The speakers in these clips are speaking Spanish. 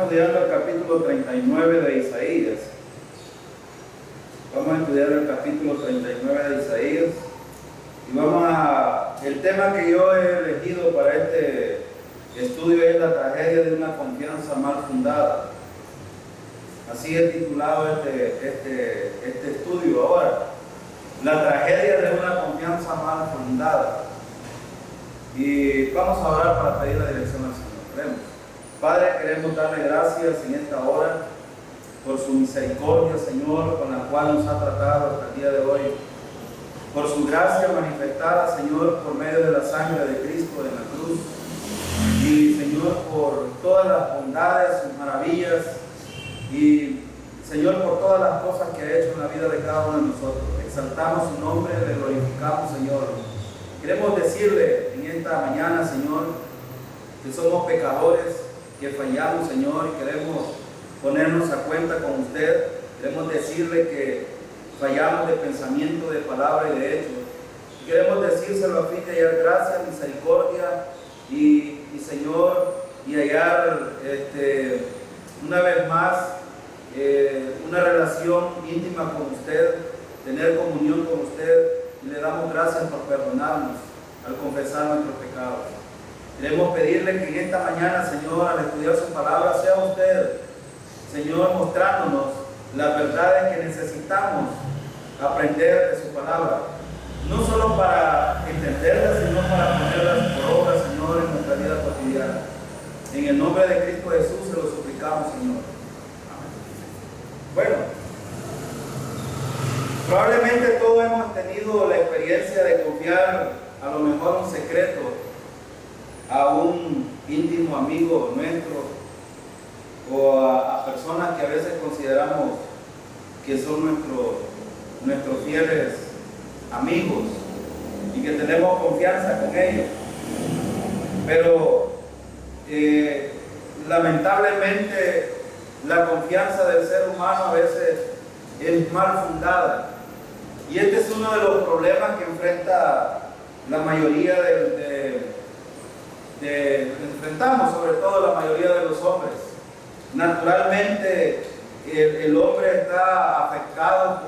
estudiando el capítulo 39 de Isaías. Vamos a estudiar el capítulo 39 de Isaías. Y el tema que yo he elegido para este estudio es la tragedia de una confianza mal fundada. Así he titulado este estudio ahora. La tragedia de una confianza mal fundada. Y vamos a orar para pedir la dirección al Señor. Oremos. Padre, queremos darle gracias en esta hora por su misericordia, Señor, con la cual nos ha tratado hasta el día de hoy. Por su gracia manifestada, Señor, por medio de la sangre de Cristo en la cruz. Y, Señor, por todas las bondades, sus maravillas. Y, Señor, por todas las cosas que ha hecho en la vida de cada uno de nosotros. Exaltamos su nombre, le glorificamos, Señor. Queremos decirle en esta mañana, Señor, que somos pecadores, que fallamos, Señor, y queremos ponernos a cuenta con usted. Queremos decirle que fallamos de pensamiento, de palabra y de hecho. Y queremos decírselo a fin de hallar gracia, misericordia y Señor, y hallar una vez más una relación íntima con usted, tener comunión con usted, y le damos gracias por perdonarnos al confesar nuestros pecados. Queremos pedirle que en esta mañana, Señor, al estudiar su palabra, sea usted, Señor, mostrándonos las verdades que necesitamos aprender de su palabra. No solo para entenderlas, sino para ponerlas por obra, Señor, en nuestra vida cotidiana. En el nombre de Cristo Jesús se lo suplicamos, Señor. Amén. Bueno, probablemente todos hemos tenido la experiencia de confiar a lo mejor un secreto a un íntimo amigo nuestro o a personas que a veces consideramos que son nuestros fieles amigos y que tenemos confianza con ellos. Pero lamentablemente la confianza del ser humano a veces es mal fundada. Y este es uno de los problemas que enfrenta la mayoría enfrentamos, sobre todo la mayoría de los hombres. Naturalmente, el hombre está afectado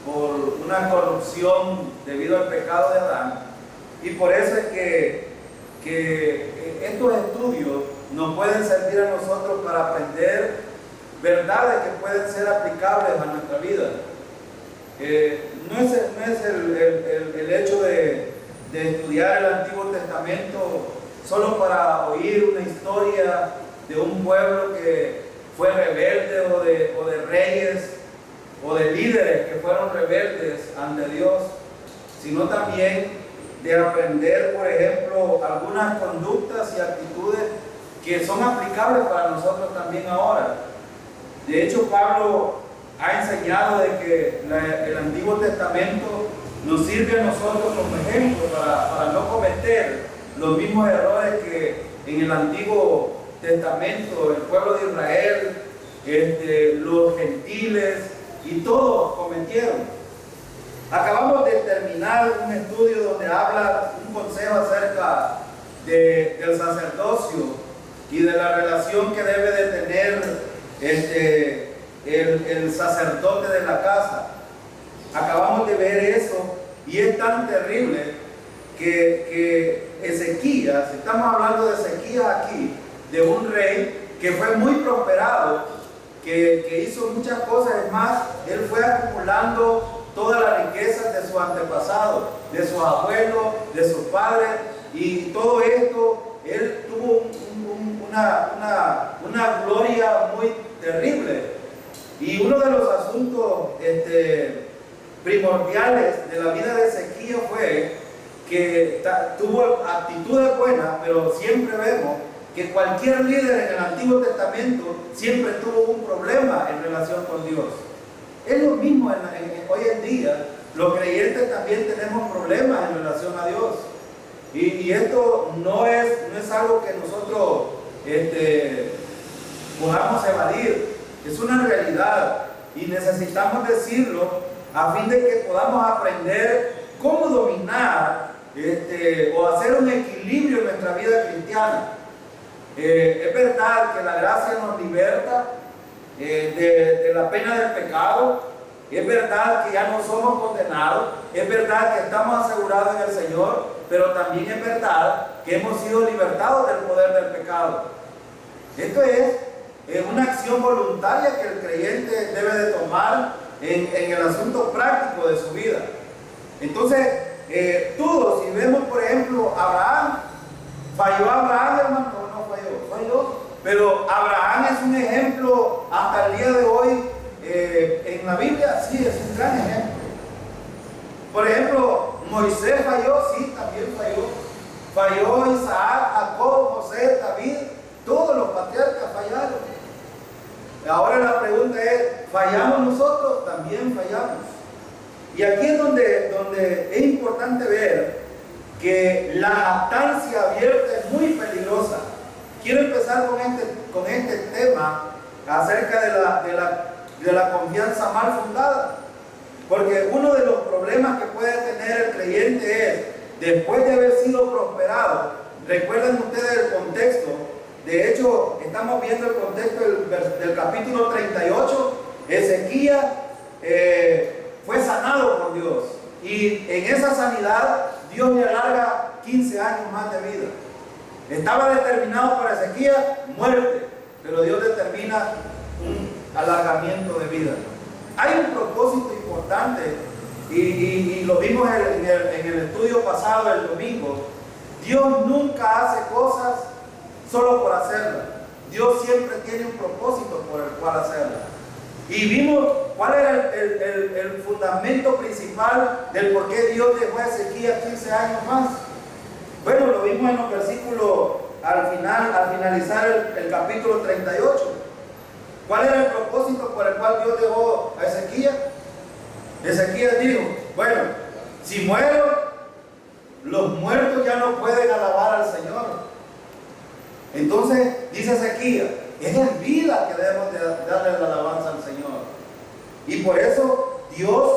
por una corrupción debido al pecado de Adán. Y por eso es que estos estudios nos pueden servir a nosotros para aprender verdades que pueden ser aplicables a nuestra vida. No es el hecho de estudiar el Antiguo Testamento solo para oír una historia de un pueblo que fue rebelde o de reyes o de líderes que fueron rebeldes ante Dios, sino también de aprender, por ejemplo, algunas conductas y actitudes que son aplicables para nosotros también ahora. De hecho, Pablo ha enseñado de que el Antiguo Testamento nos sirve a nosotros como ejemplo para no cometer los mismos errores que en el Antiguo Testamento el pueblo de Israel, los gentiles y todos cometieron. Acabamos de terminar un estudio donde habla un consejo acerca del sacerdocio y de la relación que debe de tener el sacerdote de la casa. Acabamos de ver eso y es tan terrible que Ezequías, estamos hablando de Ezequías aquí, de un rey que fue muy prosperado, que hizo muchas cosas. Es más, él fue acumulando todas las riquezas de sus antepasados, de sus abuelos, de sus padres, y todo esto, él tuvo una gloria muy terrible. Y uno de los asuntos primordiales de la vida de Ezequías fue que tuvo actitudes buenas, pero siempre vemos que cualquier líder en el Antiguo Testamento siempre tuvo un problema en relación con Dios. Es lo mismo hoy en día. Los creyentes también tenemos problemas en relación a Dios. Y esto no es algo que nosotros podamos evadir. Es una realidad y necesitamos decirlo a fin de que podamos aprender cómo dominar o hacer un equilibrio en nuestra vida cristiana. Es verdad que la gracia nos liberta de la pena del pecado. Es verdad que ya no somos condenados. Es verdad que estamos asegurados en el Señor. Pero también es verdad que hemos sido libertados del poder del pecado. Esto es una acción voluntaria que el creyente debe de tomar en el asunto práctico de su vida. Entonces, todos, si vemos por ejemplo Abraham, ¿falló Abraham, hermano? ¿O no falló? Falló. Pero Abraham es un ejemplo hasta el día de hoy en la Biblia, sí, es un gran ejemplo. Por ejemplo, Moisés falló, sí, también falló. Falló Isaac, Jacob, José, David, todos los patriarcas fallaron. Ahora la pregunta es, ¿fallamos nosotros? También fallamos. Y aquí es donde es importante ver que la jactancia abierta es muy peligrosa. Quiero empezar con este tema acerca de la confianza mal fundada. Porque uno de los problemas que puede tener el creyente es, después de haber sido prosperado, recuerden ustedes el contexto. De hecho, estamos viendo el contexto del capítulo 38. Ezequías fue sanado por Dios. Y en esa sanidad, Dios le alarga 15 años más de vida. Estaba determinado para Ezequías muerte, pero Dios determina un alargamiento de vida. Hay un propósito importante, y lo vimos en el estudio pasado, el domingo. Dios nunca hace cosas solo por hacerlas. Dios siempre tiene un propósito por el cual hacerlas. Y vimos cuál era el fundamento principal del por qué Dios dejó a Ezequías 15 años más. Bueno, lo vimos en los versículos al finalizar el capítulo 38. ¿Cuál era el propósito por el cual Dios dejó a Ezequías? Ezequías dijo, bueno, si muero, los muertos ya no pueden alabar al Señor. Entonces, dice Ezequías, es en vida que debemos de darle la alabanza al Señor. Y por eso Dios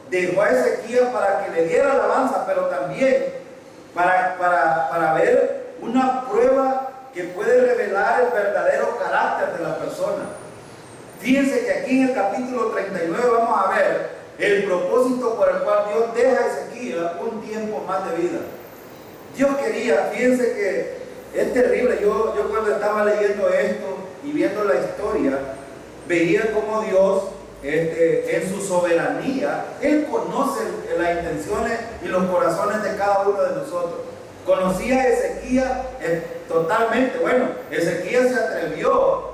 dejó a Ezequías para que le diera alabanza, pero también para ver una prueba que puede revelar el verdadero carácter de la persona. Fíjense que aquí en el capítulo 39 vamos a ver el propósito por el cual Dios deja a Ezequías un tiempo más de vida. Dios quería, fíjense que es terrible. Yo cuando estaba leyendo esto y viendo la historia, veía cómo Dios, en su soberanía, Él conoce las intenciones y los corazones de cada uno de nosotros. Conocía a Ezequías totalmente. Bueno, Ezequías se atrevió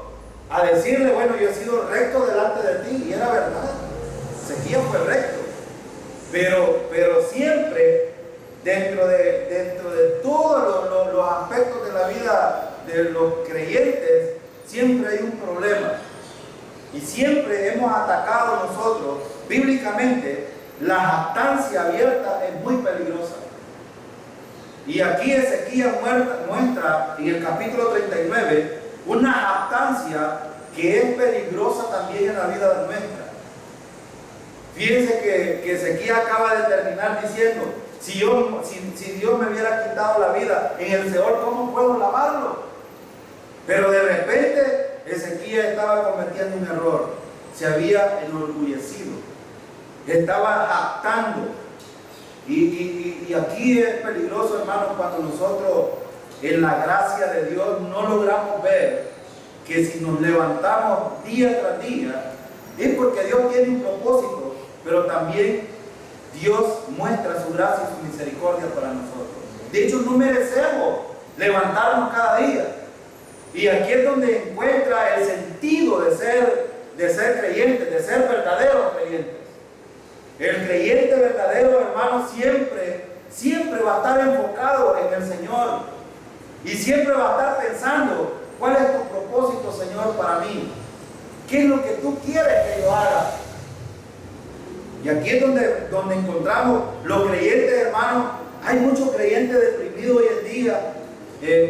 a decirle, bueno, yo he sido recto delante de ti, y era verdad. Ezequías fue recto, pero siempre dentro de todos los aspectos de la vida de los creyentes, siempre hay un problema. Y siempre hemos atacado nosotros, bíblicamente, la jactancia abierta es muy peligrosa. Y aquí Ezequías muestra en el capítulo 39 una jactancia que es peligrosa también en la vida nuestra. Fíjense que Ezequías acaba de terminar diciendo, si Dios me hubiera quitado la vida en el Seol, ¿cómo puedo alabarlo? Pero de repente Ezequías estaba cometiendo un error. Se había enorgullecido, estaba jactando. Y aquí es peligroso, hermanos, cuando nosotros en la gracia de Dios no logramos ver que si nos levantamos día tras día es porque Dios tiene un propósito, pero también Dios muestra su gracia y su misericordia para nosotros. De hecho, no merecemos levantarnos cada día. Y aquí es donde encuentra el sentido de ser creyentes, de ser verdaderos creyentes. El creyente verdadero, hermano, siempre va a estar enfocado en el Señor. Y siempre va a estar pensando, ¿cuál es tu propósito, Señor, para mí? ¿Qué es lo que tú quieres que yo haga? Y aquí es donde encontramos los creyentes, hermanos. Hay muchos creyentes deprimidos hoy en día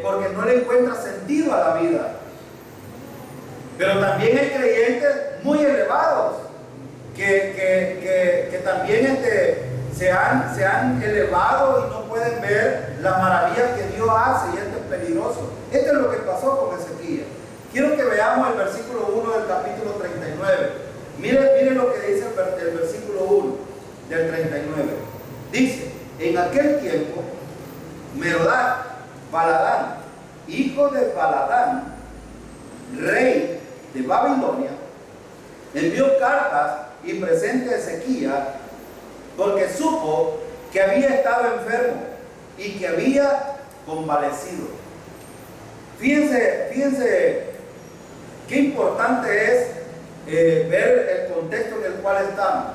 porque no le encuentra sentido a la vida. Pero también hay creyentes muy elevados que también se han elevado y no pueden ver la maravilla que Dios hace, y esto es peligroso. Esto es lo que pasó con Ezequías. Quiero que veamos el versículo 1 del capítulo 39. Miren lo que dice el versículo 1 del 39. Dice: en aquel tiempo, Merodach Baladán, hijo de Baladán, rey de Babilonia, envió cartas y presente a Ezequías, porque supo que había estado enfermo y que había convalecido. Fíjense qué importante es ver el contexto en el cual estamos.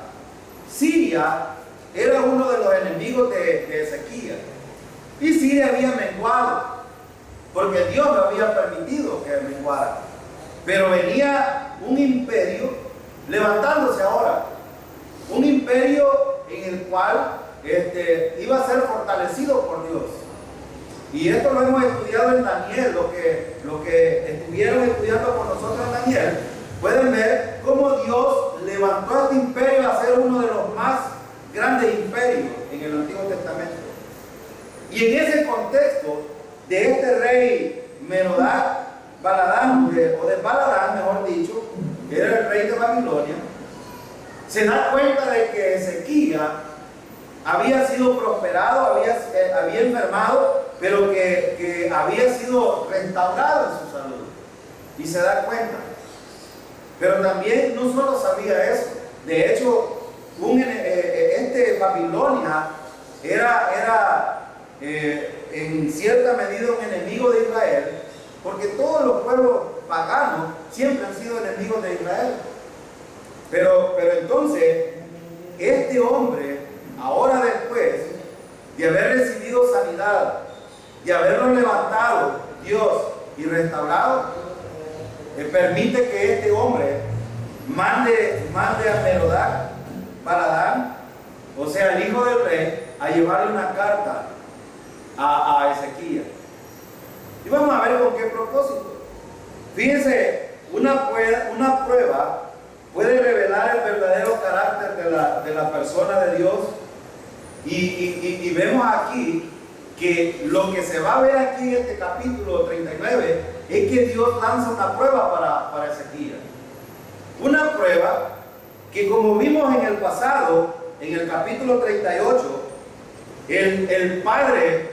Siria era uno de los enemigos de Ezequías, y Siria había menguado, porque Dios lo había permitido que menguara. Pero venía un imperio levantándose ahora, un imperio en el cual iba a ser fortalecido por Dios. Y esto lo hemos estudiado en Daniel, lo que estuvieron estudiando con nosotros en Daniel, pueden ver cómo Dios levantó a este imperio a ser uno de los más grandes imperios en el Antiguo Testamento. Y en ese contexto de este rey Merodach Baladán, o de Baladán, mejor dicho, que era el rey de Babilonia, se da cuenta de que Ezequías había sido prosperado, había enfermado, pero que había sido restaurado en su salud. Y se da cuenta. Pero también no solo sabía eso. De hecho, Babilonia era en cierta medida un enemigo de Israel, porque todos los pueblos paganos siempre han sido enemigos de Israel. Pero entonces, este hombre, ahora después de haber recibido sanidad, de haberlo levantado Dios y restaurado, permite que este hombre mande a Merodach Baladán, o sea, el hijo del rey, a llevarle una carta a Ezequías. Y vamos a ver con qué propósito. Fíjense, una prueba puede revelar el verdadero carácter de la persona de Dios. Y vemos aquí que lo que se va a ver aquí en este capítulo 39 es que Dios lanza una prueba para Ezequías. Una prueba que, como vimos en el pasado, en el capítulo 38, el padre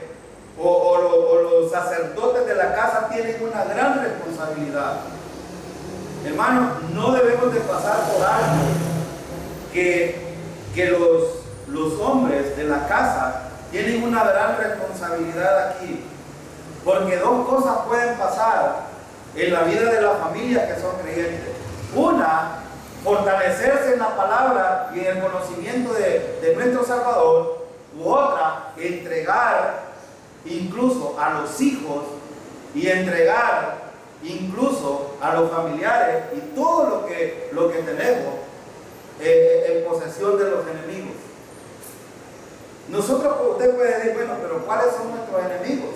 o los sacerdotes de la casa tienen una gran responsabilidad. Hermanos, no debemos de pasar por alto que los hombres de la casa tienen una gran responsabilidad aquí, porque dos cosas pueden pasar en la vida de las familias que son creyentes. Una, fortalecerse en la palabra y en el conocimiento de nuestro Salvador. U otra, entregar incluso a los hijos y entregar incluso a los familiares y todo lo que tenemos en posesión de los enemigos. Usted puede decir, bueno, pero ¿cuáles son nuestros enemigos?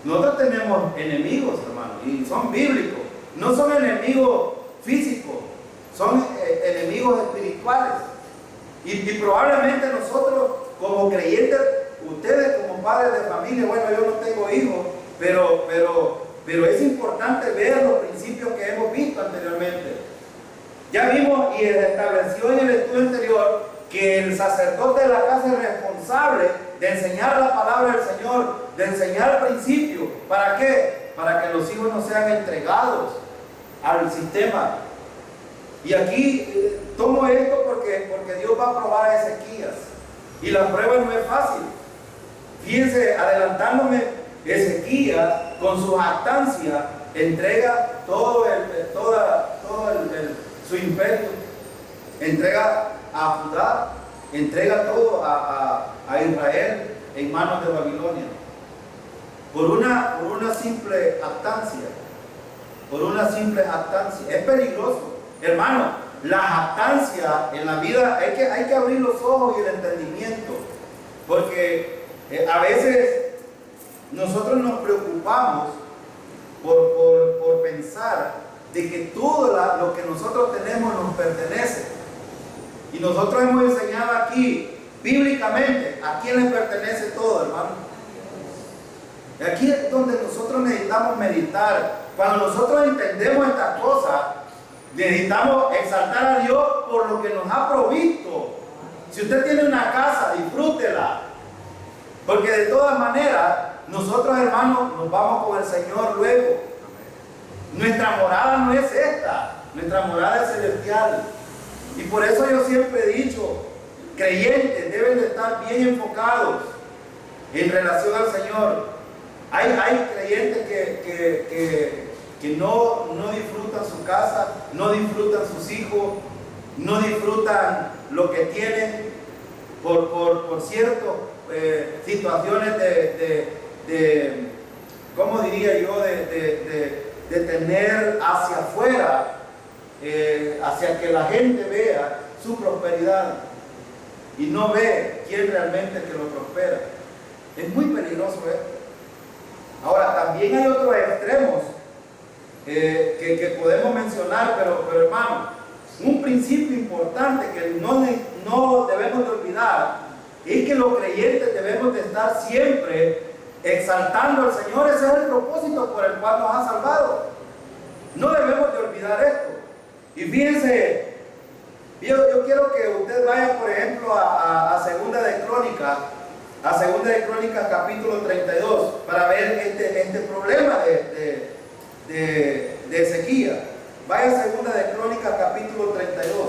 Nosotros tenemos enemigos, hermano, y son bíblicos. No son enemigos físicos, son enemigos espirituales. Y probablemente nosotros, como creyentes, ustedes como padres de familia, bueno, yo no tengo hijos, pero es importante ver los principios que hemos visto anteriormente. Ya vimos y estableció en el estudio anterior que el sacerdote de la casa es responsable de enseñar la palabra del Señor, de enseñar principios. ¿Para qué? Para que los hijos no sean entregados al sistema. Y aquí tomo esto porque Dios va a probar a Ezequías. Y la prueba no es fácil. Fíjense, adelantándome, Ezequías con su jactancia entrega su imperio, entrega a Judá, entrega todo a Israel en manos de Babilonia por una simple jactancia. Es peligroso, hermano. La jactancia en la vida hay que abrir los ojos y el entendimiento, porque a veces nosotros nos preocupamos por pensar de que todo lo que nosotros tenemos nos pertenece. Y nosotros hemos enseñado aquí bíblicamente a quién le pertenece todo, hermano. Aquí es donde nosotros necesitamos meditar. Cuando nosotros entendemos estas cosas, necesitamos exaltar a Dios por lo que nos ha provisto. Si usted tiene una casa, disfrútela. Porque de todas maneras, nosotros, hermanos, nos vamos con el Señor luego. Nuestra morada no es esta, nuestra morada es celestial. Y por eso yo siempre he dicho, creyentes deben de estar bien enfocados en relación al Señor. Hay creyentes que no disfrutan su casa, no disfrutan sus hijos, no disfrutan lo que tienen por ciertas situaciones de ¿cómo diría yo? De tener hacia afuera, hacia que la gente vea su prosperidad y no ve quién realmente que lo prospera. Es muy peligroso esto. Ahora, también hay otros extremos que podemos mencionar, pero hermano, un principio importante que no debemos de olvidar es que los creyentes debemos de estar siempre exaltando al Señor. Ese es el propósito por el cual nos ha salvado. No debemos de olvidar esto. Y fíjense, yo quiero que usted vaya, por ejemplo, a Segunda de Crónicas, capítulo 32, para ver este problema de Ezequías. Vaya a Segunda de Crónicas, capítulo 32.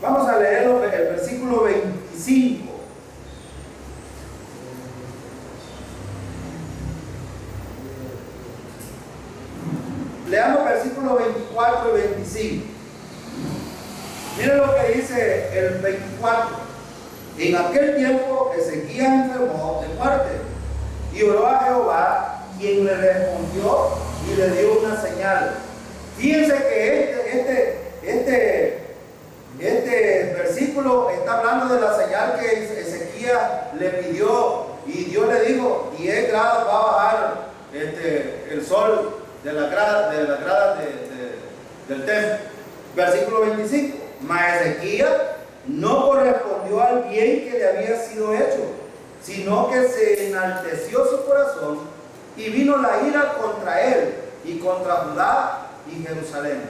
Vamos a leer el versículo 25. Leamos versículos 24 y 25. Miren lo que dice el 24. En aquel tiempo Ezequías enfermó de muerte y oró a Jehová, quien le respondió y le dio una señal. Fíjense que este versículo está hablando de la señal que Ezequías le pidió, y Dios le dijo: 10 grados va a bajar el sol de la grada del templo. Versículo 25. Mas Ezequías no correspondió al bien que le había sido hecho, sino que se enalteció su corazón y vino la ira contra él y contra Judá y Jerusalén.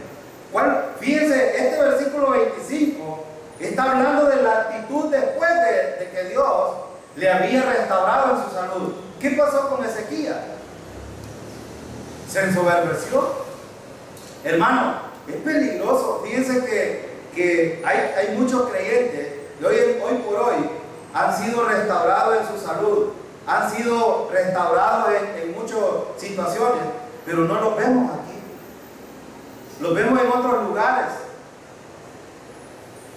Bueno, fíjense, este versículo 25 está hablando de la actitud después de que Dios le había restaurado en su salud. ¿Qué pasó con Ezequías? Se ensoberbeció. Hermano, es peligroso. Fíjense que hay muchos creyentes que hoy por hoy han sido restaurados en su salud, han sido restaurados en muchas situaciones, pero no los vemos aquí. Los vemos en otros lugares.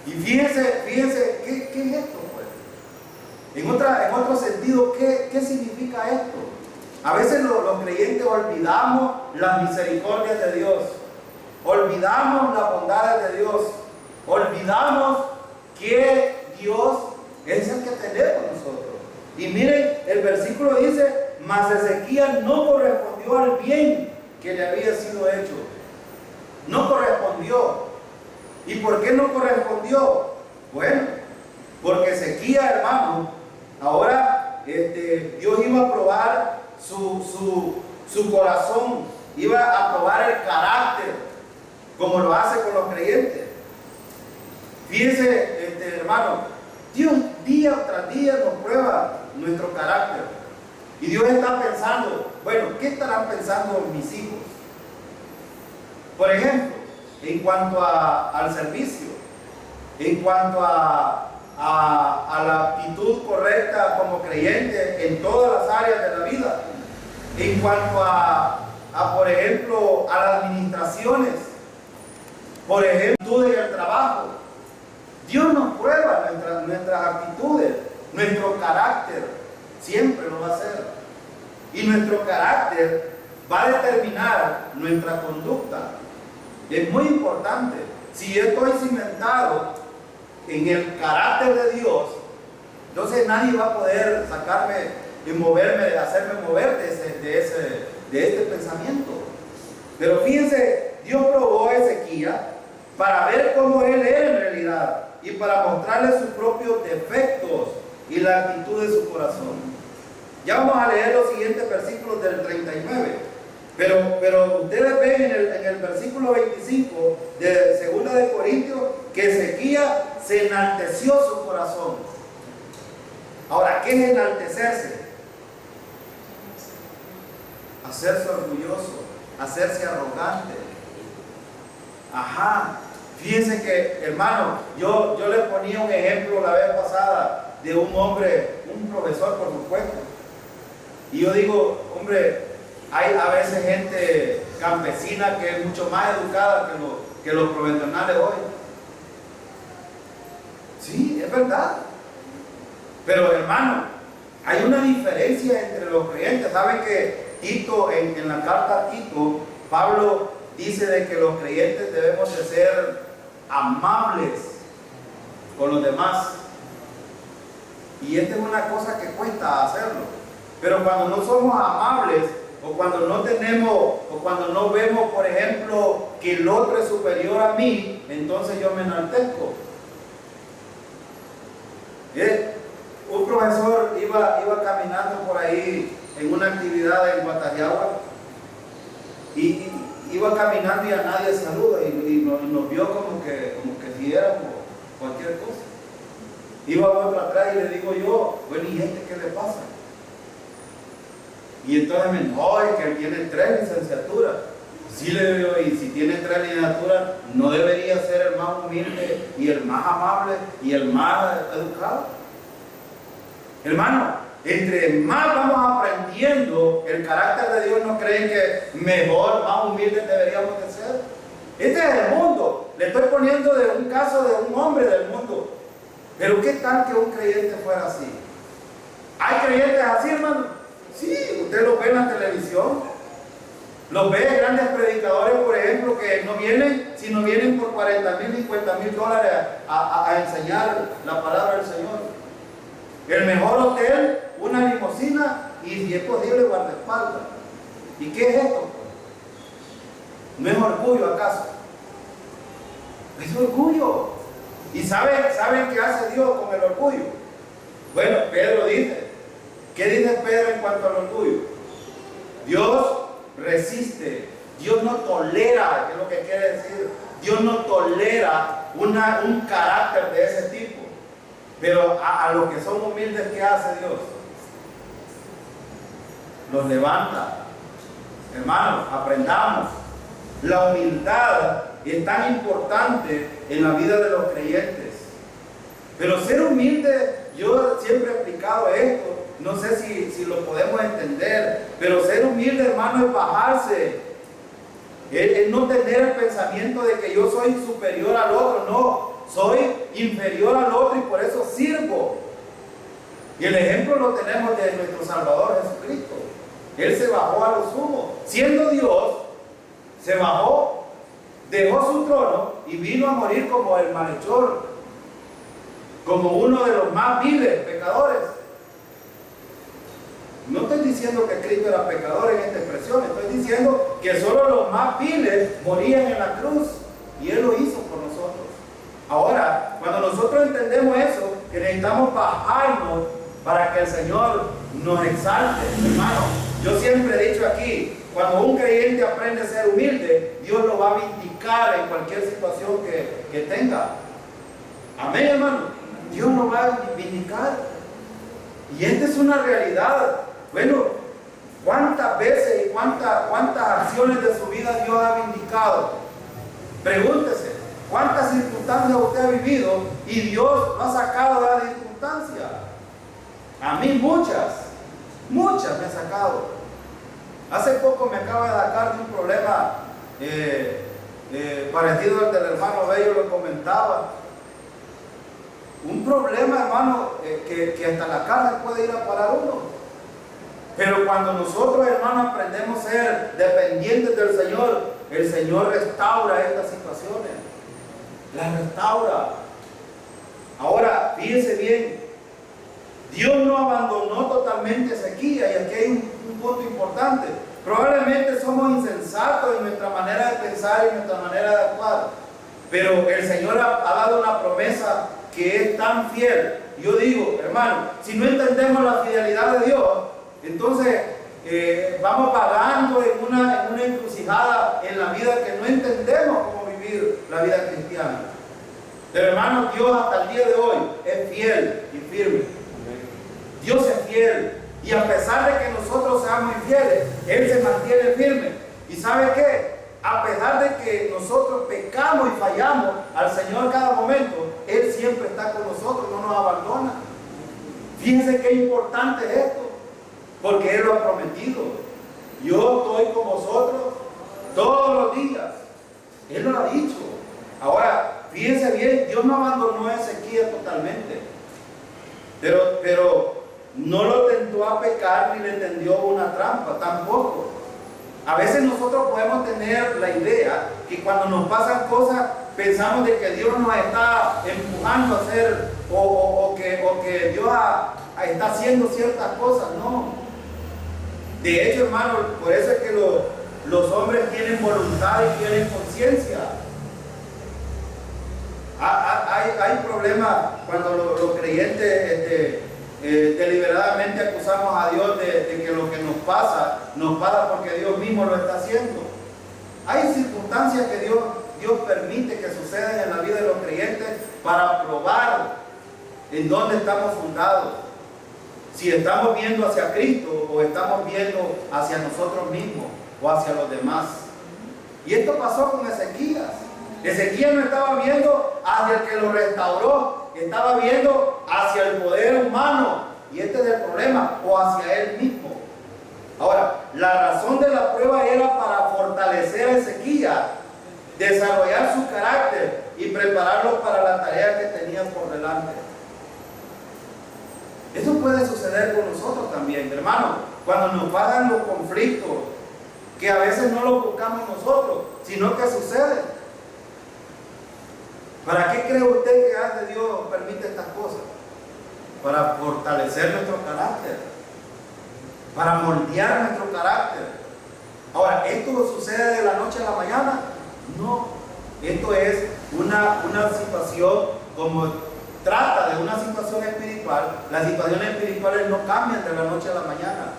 Y fíjense, ¿qué es esto, pues? En otro sentido, ¿qué significa esto? A veces los creyentes olvidamos las misericordias de Dios, olvidamos las bondades de Dios, olvidamos que Dios es el que tenemos nosotros. Y miren, el versículo dice: mas Ezequías no correspondió al bien que le había sido hecho. No correspondió. ¿Y por qué no correspondió? Bueno, porque Ezequías, hermano, ahora Dios iba a probar su corazón, iba a probar el carácter, como lo hace con los creyentes. Fíjense, hermano, Dios día tras día nos prueba nuestro carácter. Y Dios está pensando, bueno, ¿qué estarán pensando mis hijos? Por ejemplo, en cuanto al servicio, en cuanto a la actitud correcta como creyente en todas las áreas de la vida, en cuanto por ejemplo, a las administraciones, por ejemplo, en el trabajo. Dios nos prueba nuestras actitudes, nuestro carácter, siempre lo va a hacer. Y nuestro carácter va a determinar nuestra conducta. Es muy importante. Si yo estoy cimentado en el carácter de Dios, entonces nadie va a poder sacarme y moverme, hacerme mover de este pensamiento. Pero fíjense, Dios probó a Ezequías para ver cómo él era en realidad. y para mostrarle sus propios defectos y la actitud de su corazón. Ya vamos a leer los siguientes versículos del 39. Pero ustedes ven en el versículo 25 de 2 de Corintios que Ezequías se enalteció su corazón. Ahora, ¿qué es enaltecerse? Hacerse orgulloso, hacerse arrogante. Ajá. Fíjense que, hermano, yo les ponía un ejemplo la vez pasada de un hombre, un profesor por supuesto. Y yo digo, hombre, hay a veces gente campesina que es mucho más educada que los profesionales hoy. Sí, es verdad. Pero hermano, hay una diferencia entre los creyentes. ¿Saben que Tito, en la carta a Tito, Pablo dice de que los creyentes debemos de ser amables con los demás? Y esta es una cosa que cuesta hacerlo. Pero cuando no somos amables, o cuando no tenemos, o cuando no vemos, por ejemplo, que el otro es superior a mí, entonces yo me enaltezco. Un profesor iba caminando por ahí en una actividad en Guatajiagua y iba caminando y a nadie saluda y nos vio como que si éramos cualquier cosa. Iba otro atrás y le digo yo, bueno, ¿y este qué le pasa? Y entonces me dijo, es que él tiene 3 licenciaturas. Sí le digo, y si tiene 3 licenciaturas, ¿no debería ser el más humilde y el más amable y el más educado? Hermano, entre más vamos aprendiendo el carácter de Dios, ¿no creen que mejor, más humildes deberíamos de ser? Este es el mundo. Le estoy poniendo de un caso de un hombre del mundo. Pero ¿qué tal que un creyente fuera así? ¿Hay creyentes así, hermano? Sí, usted los ve en la televisión. Los ve grandes predicadores, por ejemplo, que no vienen, sino vienen por $40,000, $50,000 a enseñar la palabra del Señor. El mejor hotel, una limusina y si es posible guardaespaldas. ¿Y qué es esto? ¿No es orgullo acaso? Es orgullo. ¿Y saben qué hace Dios con el orgullo? Bueno, Pedro dice, ¿qué dice Pedro en cuanto al orgullo? Dios resiste, Dios no tolera, ¿qué es lo que quiere decir? Dios no tolera un carácter de ese tipo. Pero a los que son humildes, ¿qué hace Dios? Los levanta. Hermanos, aprendamos. La humildad es tan importante en la vida de los creyentes. Pero ser humilde, yo siempre he explicado esto, no sé si lo podemos entender, pero ser humilde, hermano, es bajarse. Es no tener el pensamiento de que yo soy superior al otro, no. Soy inferior al otro y por eso sirvo. Y el ejemplo lo tenemos de nuestro Salvador Jesucristo. Él se bajó a lo sumo. Siendo Dios, se bajó, dejó su trono y vino a morir como el malhechor, como uno de los más viles pecadores. No estoy diciendo que Cristo era pecador en esta expresión, estoy diciendo que solo los más viles morían en la cruz y Él lo hizo por nosotros. Ahora, cuando nosotros entendemos eso, que necesitamos bajarnos para que el Señor nos exalte, hermano. Yo siempre he dicho aquí, cuando un creyente aprende a ser humilde, Dios lo va a vindicar en cualquier situación que tenga. Amén, hermano. Dios lo va a vindicar. Y esta es una realidad. Bueno, ¿cuántas veces y cuántas acciones de su vida Dios ha vindicado? Pregúntese. ¿Cuántas circunstancias usted ha vivido y Dios lo ha sacado de la circunstancia? A mí muchas me ha sacado. Hace poco me acaba de sacar de un problema parecido al del hermano Bello, lo comentaba. Un problema, hermano, que hasta la cárcel puede ir a parar uno. Pero cuando nosotros, hermanos, aprendemos a ser dependientes del Señor, el Señor restaura estas situaciones. La restaura. Ahora, fíjense bien, Dios no abandonó totalmente a Ezequías, y aquí hay un punto importante. Probablemente somos insensatos en nuestra manera de pensar y en nuestra manera de actuar. Pero el Señor ha dado una promesa que es tan fiel. Yo digo, hermano, si no entendemos la fidelidad de Dios, entonces vamos pagando en una encrucijada en la vida que no entendemos cómo vivir la vida cristiana. Pero hermano, Dios hasta el día de hoy es fiel y firme. Dios es fiel. Y a pesar de que nosotros seamos infieles, Él se mantiene firme. ¿Y sabe qué? A pesar de que nosotros pecamos y fallamos al Señor en cada momento, Él siempre está con nosotros, no nos abandona. Fíjense qué importante es esto, porque Él lo ha prometido. Yo estoy con vosotros todos los días. Él lo ha dicho. Ahora, fíjense bien, Dios no abandonó a Ezequías totalmente. Pero no lo tentó a pecar ni le tendió una trampa, tampoco. A veces nosotros podemos tener la idea que cuando nos pasan cosas pensamos de que Dios nos está empujando a hacer o que Dios está haciendo ciertas cosas. No. De hecho, hermano, por eso es que los hombres tienen voluntad y tienen conciencia. Hay problemas cuando los creyentes deliberadamente acusamos a Dios de que lo que nos pasa porque Dios mismo lo está haciendo. Hay circunstancias que Dios permite que sucedan en la vida de los creyentes para probar en dónde estamos fundados. Si estamos viendo hacia Cristo o estamos viendo hacia nosotros mismos o hacia los demás. Y esto pasó con Ezequías. Ezequías no estaba viendo hacia el que lo restauró, estaba viendo hacia el poder humano, y este es el problema, o hacia él mismo. Ahora, la razón de la prueba era para fortalecer a Ezequías, desarrollar su carácter y prepararlo para la tarea que tenía por delante. Eso puede suceder con nosotros también, hermano, cuando nos pasan los conflictos, que a veces no los buscamos nosotros, sino que suceden. ¿Para qué cree usted que hace Dios permite estas cosas? Para fortalecer nuestro carácter, para moldear nuestro carácter. Ahora, ¿esto sucede de la noche a la mañana? No. Esto es una situación, como trata de una situación espiritual. Las situaciones espirituales no cambian de la noche a la mañana.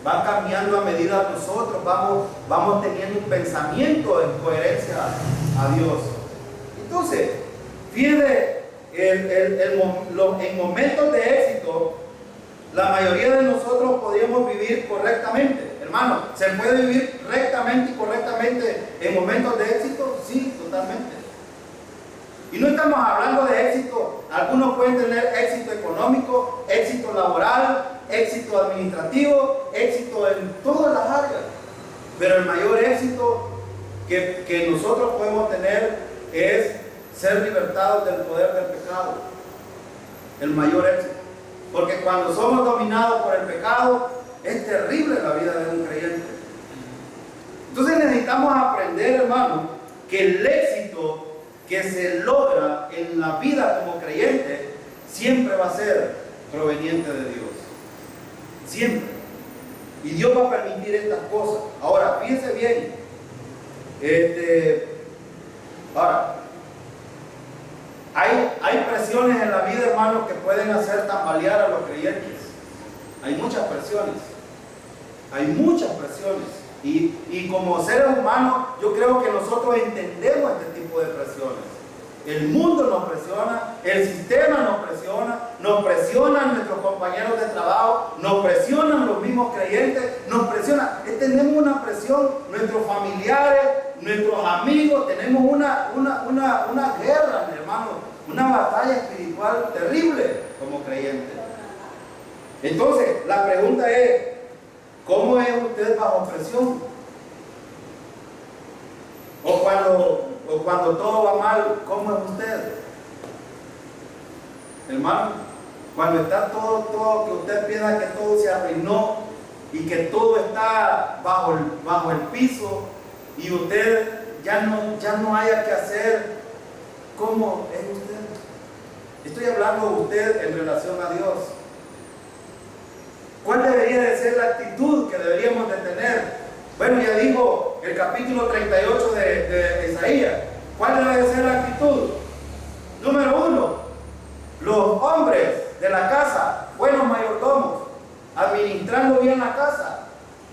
Van cambiando a medida que nosotros vamos teniendo un pensamiento en coherencia a Dios. Entonces, fíjense, en momentos de éxito, la mayoría de nosotros podríamos vivir correctamente. Hermano, ¿se puede vivir rectamente y correctamente en momentos de éxito? Sí, totalmente. Y no estamos hablando de éxito. Algunos pueden tener éxito económico, éxito laboral, éxito administrativo, éxito en todas las áreas. Pero el mayor éxito que nosotros podemos tener es ser libertados del poder del pecado. El mayor éxito. Porque cuando somos dominados por el pecado, es terrible la vida de un creyente. Entonces necesitamos aprender, hermano, que el éxito que se logra en la vida como creyente siempre va a ser proveniente de Dios. Siempre. Y Dios va a permitir estas cosas. Ahora, fíjense bien. Ahora, hay presiones en la vida, hermanos, que pueden hacer tambalear a los creyentes. Hay muchas presiones. Hay muchas presiones. Y como seres humanos, yo creo que nosotros entendemos este tipo de presiones. El mundo nos presiona, el sistema nos presionan nuestros compañeros de trabajo, nos presionan los mismos creyentes, nos presionan. Tenemos una presión, nuestros familiares, nuestros amigos, tenemos una guerra, mi hermano, una batalla espiritual terrible como creyentes. Entonces, la pregunta es, ¿cómo es usted bajo presión? O cuando todo va mal, ¿cómo es usted? Hermano, cuando está todo, que usted piensa que todo se arruinó y que todo está bajo el piso y usted ya no haya que hacer, ¿cómo es usted? Estoy hablando de usted en relación a Dios. ¿Cuál debería de ser la actitud que deberíamos de tener? Bueno, ya dijo el capítulo 38 de Isaías, ¿Cuál debe ser la actitud? Número 1, los hombres de la casa, buenos mayordomos, administrando bien la casa,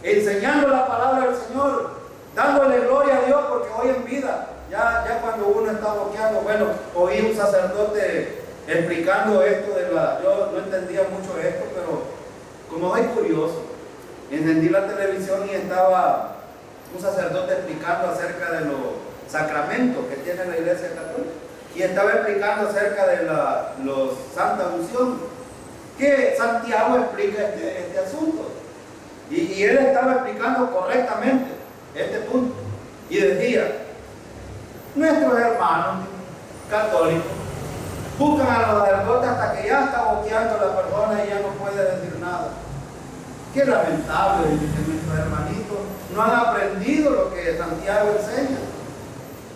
enseñando la palabra del Señor, dándole gloria a Dios, porque hoy en vida, ya cuando uno está boqueando, bueno, oí un sacerdote explicando esto yo no entendía mucho esto, pero como soy curioso, encendí la televisión y estaba un sacerdote explicando acerca de los sacramentos que tiene la Iglesia Católica, y estaba explicando acerca de los Santa Unción, que Santiago explica este asunto, y él estaba explicando correctamente este punto, y decía: nuestros hermanos católicos buscan a los sacerdotes hasta que ya está boqueando la persona y ya no puede decir nada. Qué lamentable, dice, que nuestros hermanitos no han aprendido lo que Santiago enseña.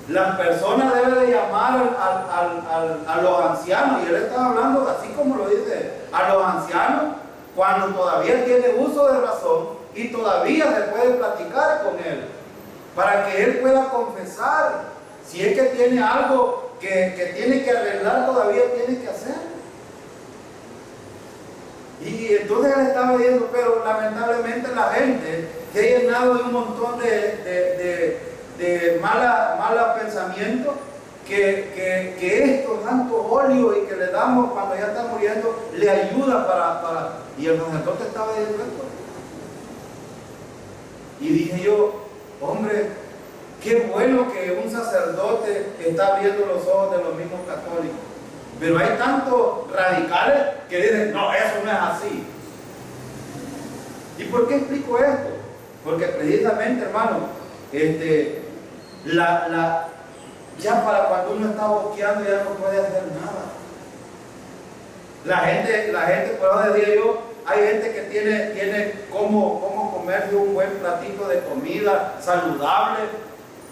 Las personas deben de llamar a los ancianos, y él estaba hablando, así como lo dice, a los ancianos cuando todavía tiene uso de razón y todavía se puede platicar con él, para que él pueda confesar. Si es que tiene algo que tiene que arreglar, todavía tiene que hacer. Y entonces él estaba diciendo, pero lamentablemente la gente se ha llenado de un montón de mala pensamiento, que esto, tanto óleo y que le damos cuando ya está muriendo, le ayuda para... Y el sacerdote estaba diciendo esto. Y dije yo, hombre, qué bueno que un sacerdote está abriendo los ojos de los mismos católicos. Pero hay tantos radicales que dicen, no, eso no es así. ¿Y por qué explico esto? Porque precisamente, hermano, ya para cuando uno está boqueando ya no puede hacer nada. La gente, por eso decía yo, hay gente que tiene cómo comerse un buen platito de comida saludable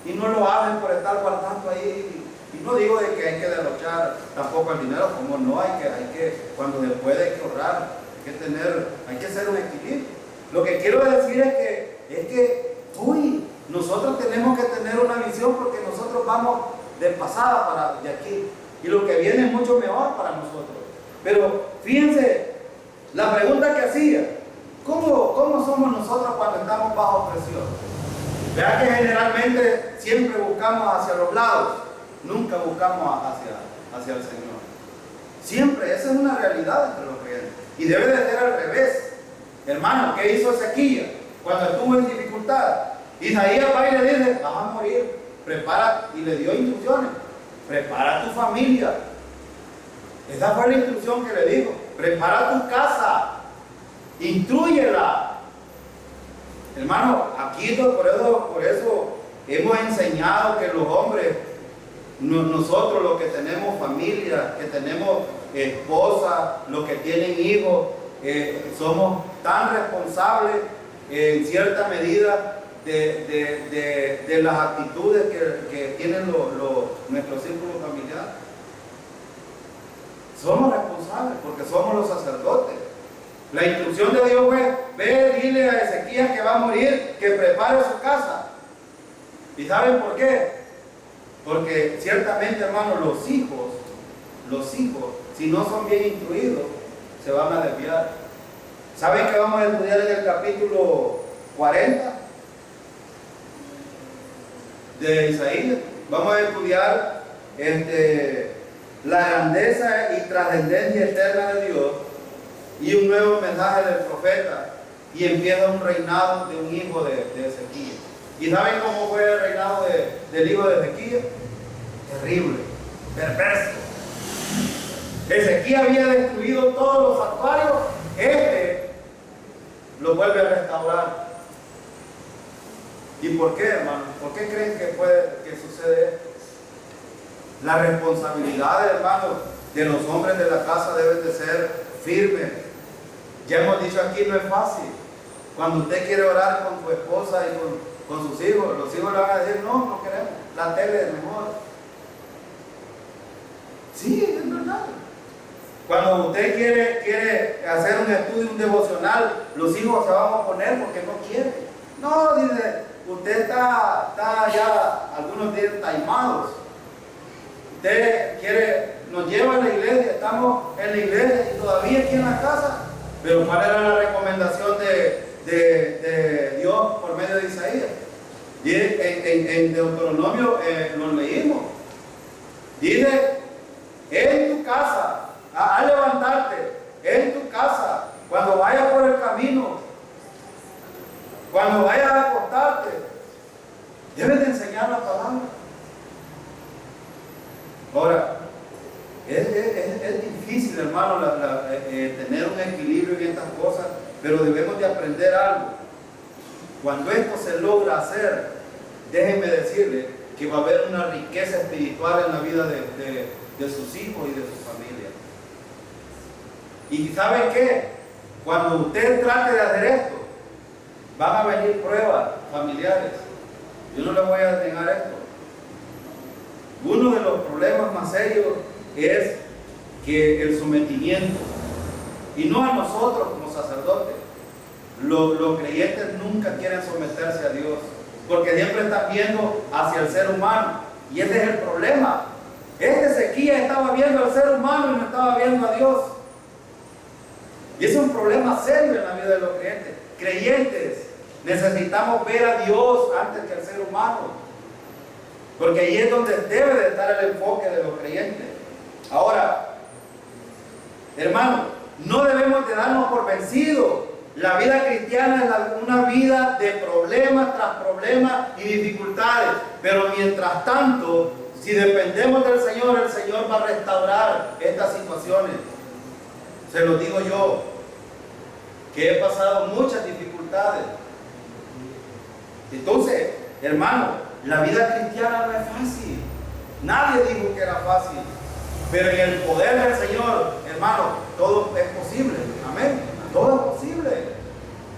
y no lo hacen por estar guardando ahí. Y no digo de que hay que derrochar tampoco el dinero, como no, hay que cuando se puede hay que ahorrar, hay que hacer un equilibrio. Lo que quiero decir es que nosotros tenemos que tener una visión, porque nosotros vamos de pasada de aquí, y lo que viene es mucho mejor para nosotros. Pero fíjense, la pregunta que hacía, ¿cómo somos nosotros cuando estamos bajo presión? Vean que generalmente siempre buscamos hacia los lados, nunca buscamos hacia el Señor. Siempre, esa es una realidad entre los creyentes. Y debe de ser al revés. Hermano, ¿qué hizo Ezequiel cuando estuvo en dificultad? Isaías va y le dice, vas a morir, prepara, y le dio instrucciones, prepara tu familia. Esa fue la instrucción que le dijo, prepara tu casa, instrúyela. Hermano, aquí por eso hemos enseñado que los hombres, nosotros los que tenemos familia, que tenemos esposa, los que tienen hijos, somos tan responsables en cierta medida de las actitudes que tienen nuestros círculos familiares. Somos responsables porque somos los sacerdotes. La instrucción de Dios fue: ve, dile a Ezequías que va a morir, que prepare su casa. ¿Y saben por qué? Porque ciertamente, hermanos, los hijos, si no son bien instruidos, se van a desviar. ¿Saben que vamos a estudiar en el capítulo 40 de Isaías? Vamos a estudiar la grandeza y trascendencia eterna de Dios y un nuevo mensaje del profeta, y empieza un reinado de un hijo de Ezequías. ¿Y saben cómo fue el reinado del hijo de Ezequías? Terrible, perverso. Ezequías había destruido todos los santuarios, lo vuelve a restaurar. ¿Y por qué, hermano? ¿Por qué creen que sucede esto? La responsabilidad, hermano, de los hombres de la casa debe de ser firme. Ya hemos dicho aquí, no es fácil. Cuando usted quiere orar con su esposa y con sus hijos, los hijos le van a decir, no queremos, la tele es mejor. Sí, es verdad. Cuando usted quiere hacer un estudio, un devocional, los hijos se van a oponer porque no quieren. No, dice, usted está ya, algunos dicen, taimados. nos lleva a la iglesia, estamos en la iglesia y todavía aquí en la casa. Pero ¿cuál era la recomendación de Dios por medio de Isaías? Y en Deuteronomio lo leímos. Dice, en tu casa, al levantarte, en tu casa, cuando vayas por el camino, cuando vayas a acostarte, debes de enseñar la palabra. Ahora, es difícil, hermano, tener un equilibrio en estas cosas, pero debemos de aprender algo. Cuando esto se logra hacer, déjenme decirle que va a haber una riqueza espiritual en la vida de sus hijos y de su familia. ¿Y saben qué? Cuando usted trate de hacer esto, van a venir pruebas familiares. Yo no le voy a negar esto. Uno de los problemas más serios es que el sometimiento, y no a nosotros como sacerdotes, los creyentes nunca quieren someterse a Dios, porque siempre están viendo hacia el ser humano, y ese es el problema. Ezequías estaba viendo al ser humano y no estaba viendo a Dios, y es un problema serio en la vida de los creyentes. Creyentes, necesitamos ver a Dios antes que al ser humano, porque ahí es donde debe de estar el enfoque de los creyentes. Ahora, hermano, no debemos de darnos por vencidos. La vida cristiana es una vida de problemas tras problemas y dificultades. Pero mientras tanto, si dependemos del Señor, el Señor va a restaurar estas situaciones. Se lo digo yo, que he pasado muchas dificultades. Entonces, hermano, la vida cristiana no es fácil. Nadie dijo que era fácil. Pero en el poder del Señor, hermano, todo es posible. Amén. Todo es posible.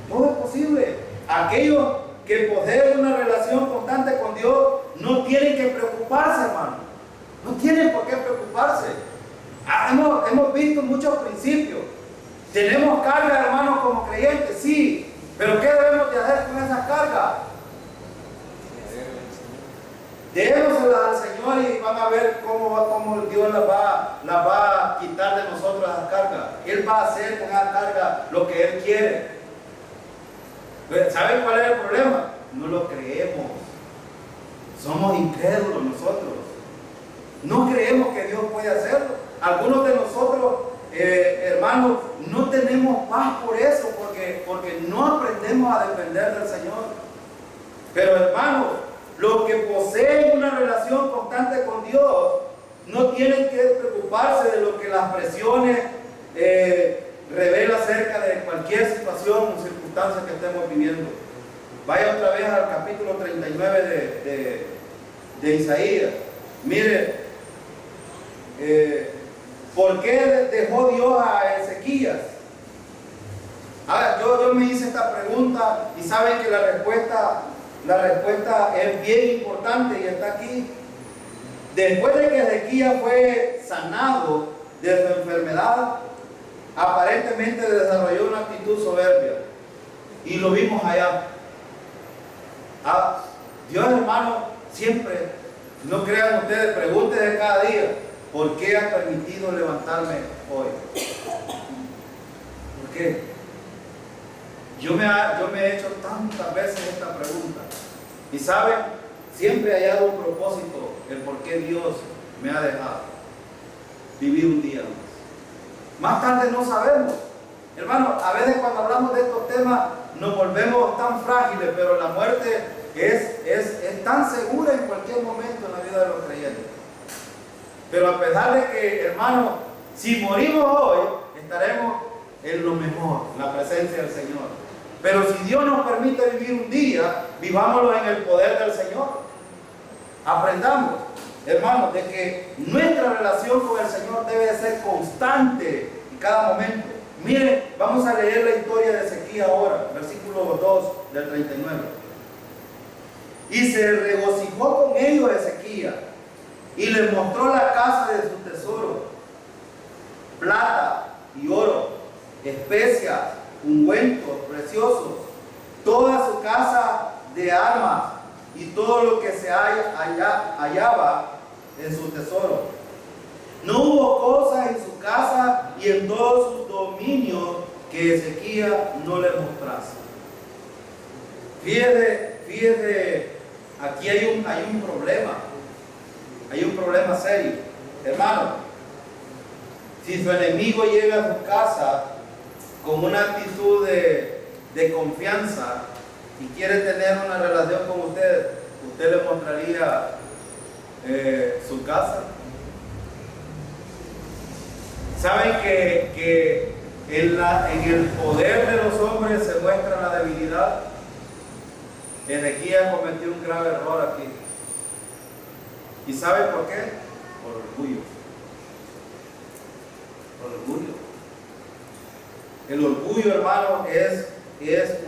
Todo es posible. Aquellos que poseen una relación constante con Dios no tienen que preocuparse, hermano. No tienen por qué preocuparse. Hemos visto muchos principios. Tenemos carga, hermanos, como creyentes, sí. Pero ¿qué debemos de hacer con esa carga? Démosela al Señor y van a ver cómo Dios las va a quitar de nosotros las cargas. Él va a hacer con esa carga lo que Él quiere. ¿Saben cuál es el problema? No lo creemos. Somos incrédulos nosotros. No creemos que Dios puede hacerlo. Algunos de nosotros, hermanos, no tenemos paz por eso, porque no aprendemos a depender del Señor. Pero, hermanos, los que poseen una relación constante con Dios no tienen que preocuparse de lo que las presiones revela acerca de cualquier situación o circunstancia que estemos viviendo. Vaya otra vez al capítulo 39 de Isaías. Mire, ¿por qué dejó Dios a Ezequías? Ahora, yo me hice esta pregunta y saben que la respuesta es bien importante y está aquí. Después de que Ezequías fue sanado de su enfermedad, aparentemente desarrolló una actitud soberbia. Y lo vimos allá. Dios, hermano, siempre, no crean ustedes, pregúntense cada día, ¿por qué ha permitido levantarme hoy? ¿Por qué? Yo me he hecho tantas veces esta pregunta. Y saben, siempre he hallado un propósito, el por qué Dios me ha dejado vivir un día más. Más tarde no sabemos. Hermano, a veces cuando hablamos de estos temas nos volvemos tan frágiles, pero la muerte es tan segura en cualquier momento en la vida de los creyentes. Pero a pesar de que, hermano, si morimos hoy, estaremos en lo mejor, la presencia del Señor. Pero si Dios nos permite vivir un día, vivámoslo en el poder del Señor. Aprendamos, hermanos, de que nuestra relación con el Señor debe de ser constante en cada momento. Miren, vamos a leer la historia de Ezequías ahora, versículo 2 del 39. Y se regocijó con ellos Ezequías y les mostró la casa de su tesoro, plata y oro, especias, ungüentos preciosos, toda su casa de armas y todo lo que se hallaba en su tesoro. No hubo cosa en su casa y en todos sus dominios que Ezequías no le mostrase. Fíjese, aquí hay un problema. Hay un problema serio. Hermano, si su enemigo llega a su casa con una actitud de confianza y quiere tener una relación con usted, ¿usted le mostraría su casa? ¿Saben que en el poder de los hombres se muestra la debilidad? Ezequías cometió un grave error aquí. ¿Y sabe por qué? Por orgullo. Por orgullo. El orgullo, hermano, es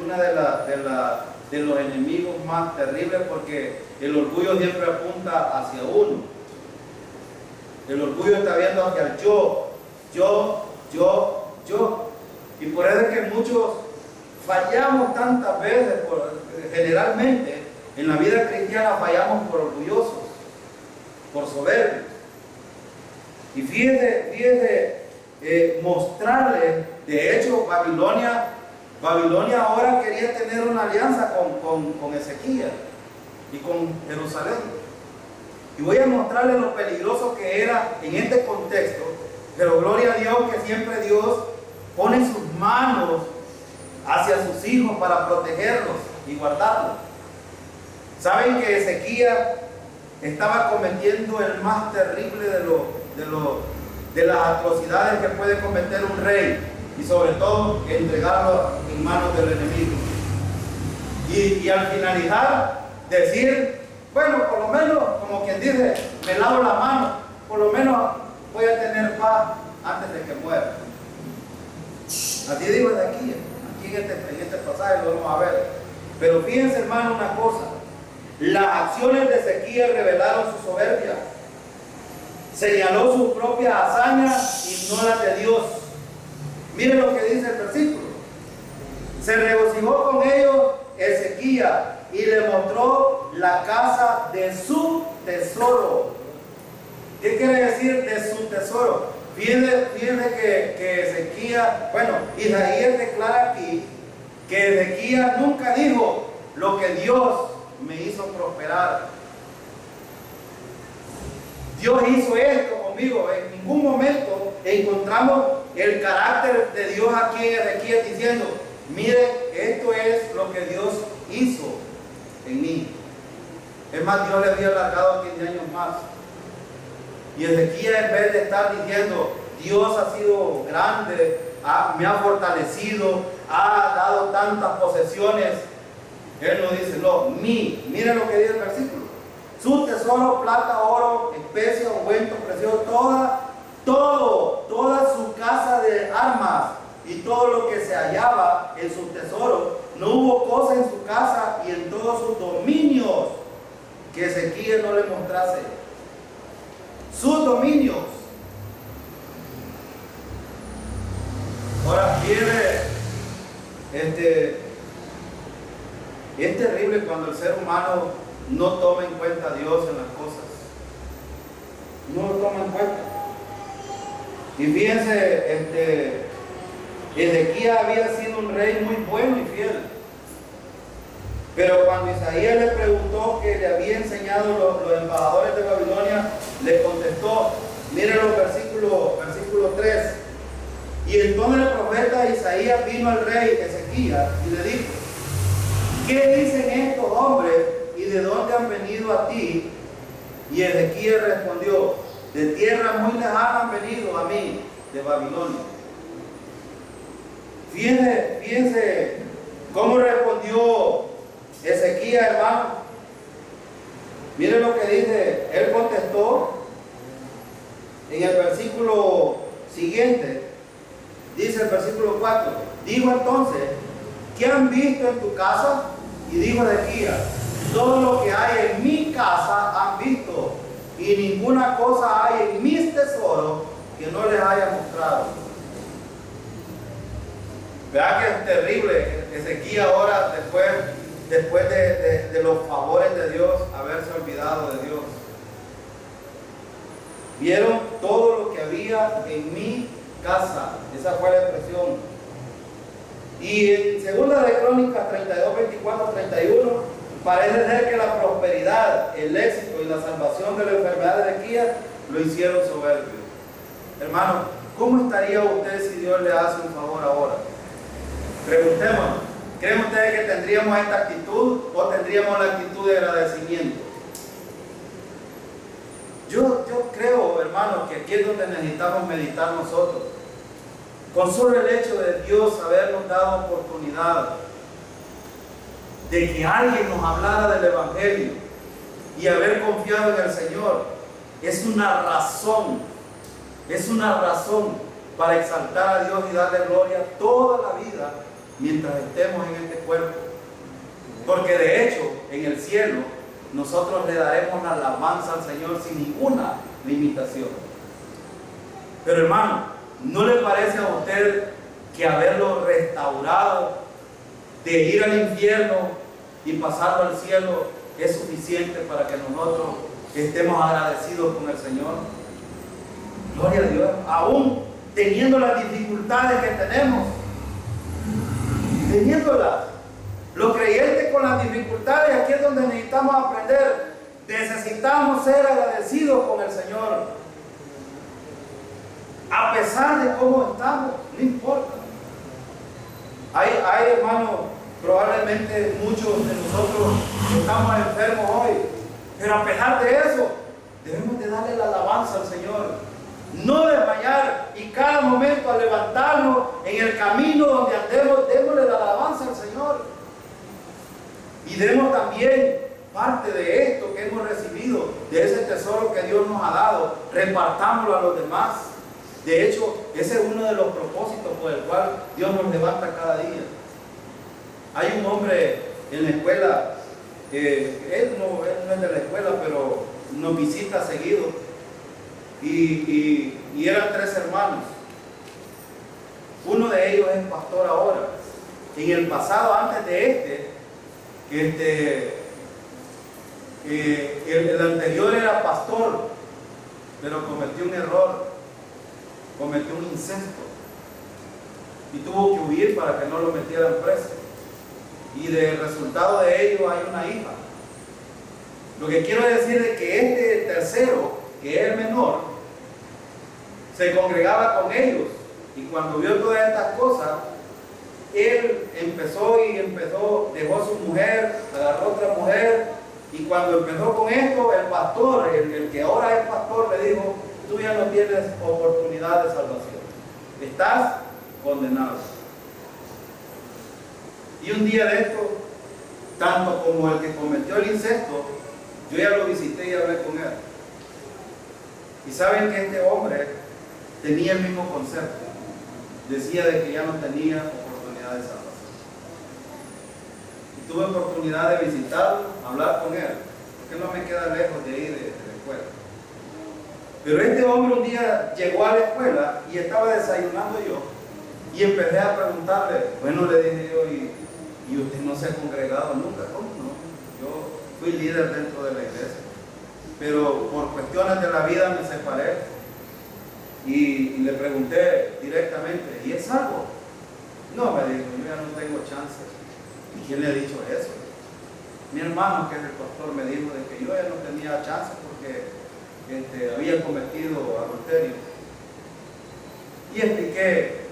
una de los enemigos más terribles, porque el orgullo siempre apunta hacia uno. El orgullo está viendo hacia el yo. Y por eso es que muchos fallamos tantas veces, generalmente en la vida cristiana fallamos por orgullosos, por soberbios. Y fíjese, mostrarle, de hecho, Babilonia ahora quería tener una alianza con Ezequías y con Jerusalén. Y voy a mostrarle lo peligroso que era en este contexto, pero gloria a Dios que siempre Dios pone sus manos hacia sus hijos para protegerlos y guardarlos. ¿Saben que Ezequías estaba cometiendo el más terrible de las atrocidades que puede cometer un rey, y sobre todo entregarlo en manos del enemigo? Y al finalizar decir, bueno, por lo menos, como quien dice, me lavo la mano, por lo menos voy a tener paz antes de que muera. Así digo de aquí en este pasaje lo vamos a ver. Pero fíjense, hermano, una cosa: las acciones de Ezequías revelaron su soberbia. Señaló sus propias hazañas y no las de Dios. Miren lo que dice el versículo: se regocijó con ellos Ezequías y le mostró la casa de su tesoro. ¿Qué quiere decir de su tesoro? Fíjense que Ezequías, bueno, Isaías declara aquí que Ezequías nunca dijo: lo que Dios me hizo prosperar, Dios hizo esto conmigo. En ningún momento encontramos el carácter de Dios aquí en Ezequías diciendo: mire, esto es lo que Dios hizo en mí. Es más, Dios le había alargado 15 años más. Y Ezequías, en vez de estar diciendo: Dios ha sido grande, me ha fortalecido, ha dado tantas posesiones, él no dice: no, mire lo que dice el versículo: su tesoro, plata, oro, especia, ungüento precioso, toda su casa de armas y todo lo que se hallaba en su tesoro. No hubo cosa en su casa y en todos sus dominios que Ezequías no le mostrase. Sus dominios. Ahora viene es terrible cuando el ser humano no toma en cuenta a Dios en las cosas. No lo toma en cuenta. Y fíjense, Ezequías había sido un rey muy bueno y fiel. Pero cuando Isaías le preguntó que le había enseñado los embajadores de Babilonia, le contestó, miren los versículo 3. Y entonces el profeta Isaías vino al rey Ezequías y le dijo: ¿qué dicen estos hombres y de dónde han venido a ti? Y Ezequías respondió: de tierra muy lejana han venido a mí, de Babilonia. Fíjense cómo respondió Ezequías, hermano. Miren lo que dice. Él contestó en el versículo siguiente. Dice el versículo 4: dijo entonces: ¿qué han visto en tu casa? Y dijo Ezequías: todo lo que hay en mi casa han visto, y ninguna cosa hay en mis tesoros que no les haya mostrado. Vean que es terrible Ezequías ahora, después de los favores de Dios, haberse olvidado de Dios. vieron todo lo que había en mi casa. Esa fue la expresión. Y en segunda de Crónicas 32, 24, 31, parece ser que la prosperidad, el éxito y la salvación de la enfermedad de Ezequías lo hicieron soberbio. Hermano, ¿cómo estaría usted si Dios le hace un favor ahora? Preguntémonos, ¿creen ustedes que tendríamos esta actitud o tendríamos la actitud de agradecimiento? Yo creo, hermano, que aquí es donde necesitamos meditar nosotros. Con solo el hecho de Dios habernos dado oportunidad de que alguien nos hablara del Evangelio y haber confiado en el Señor, es una razón para exaltar a Dios y darle gloria toda la vida mientras estemos en este cuerpo. Porque de hecho, en el cielo, nosotros le daremos la alabanza al Señor sin ninguna limitación. Pero hermano, ¿no le parece a usted que haberlo restaurado, de ir al infierno y pasarlo al cielo, es suficiente para que nosotros estemos agradecidos con el Señor? Gloria a Dios. Aún teniendo las dificultades que tenemos, teniéndolas, los creyentes con las dificultades, aquí es donde necesitamos aprender. Necesitamos ser agradecidos con el Señor. A pesar de cómo estamos, no importa. Hay hermanos, probablemente muchos de nosotros estamos enfermos hoy, pero a pesar de eso, debemos de darle la alabanza al Señor. No desmayar, y cada momento al levantarnos en el camino donde andemos, démosle la alabanza al Señor. Y demos también parte de esto que hemos recibido, de ese tesoro que Dios nos ha dado, repartámoslo a los demás. De hecho, ese es uno de los propósitos por el cual Dios nos levanta cada día. Hay un hombre en la escuela, él no es de la escuela, pero nos visita seguido. Y eran 3 hermanos. Uno de ellos es pastor ahora. En el pasado, antes de el anterior era pastor, pero cometió un error, cometió un incesto y tuvo que huir para que no lo metieran preso. Y del resultado de ello hay una hija. Lo que quiero decir es que este tercero, que es el menor, se congregaba con ellos, y cuando vio todas estas cosas, él dejó a su mujer, agarró otra mujer, y cuando empezó con esto, el pastor, el que ahora es pastor, le dijo: tú ya no tienes oportunidad de salvación, estás condenado. Y un día de esto, tanto como el que cometió el incesto, yo ya lo visité y hablé con él. Y saben que este hombre tenía el mismo concepto. Decía de que ya no tenía oportunidad de salvación. Y tuve oportunidad de visitarlo, hablar con él, porque no me queda lejos de ir de la escuela. Pero este hombre un día llegó a la escuela y estaba desayunando yo, y empecé a preguntarle. Bueno, le dije yo, ¿y usted no se ha congregado nunca? ¿Cómo no? Yo fui líder dentro de la iglesia, pero por cuestiones de la vida me separé. Y le pregunté directamente: ¿y es salvo? No, me dijo: yo ya no tengo chance. ¿Y quién le ha dicho eso? Mi hermano, que es el pastor, me dijo de que yo ya no tenía chance porque había cometido adulterio. Y expliqué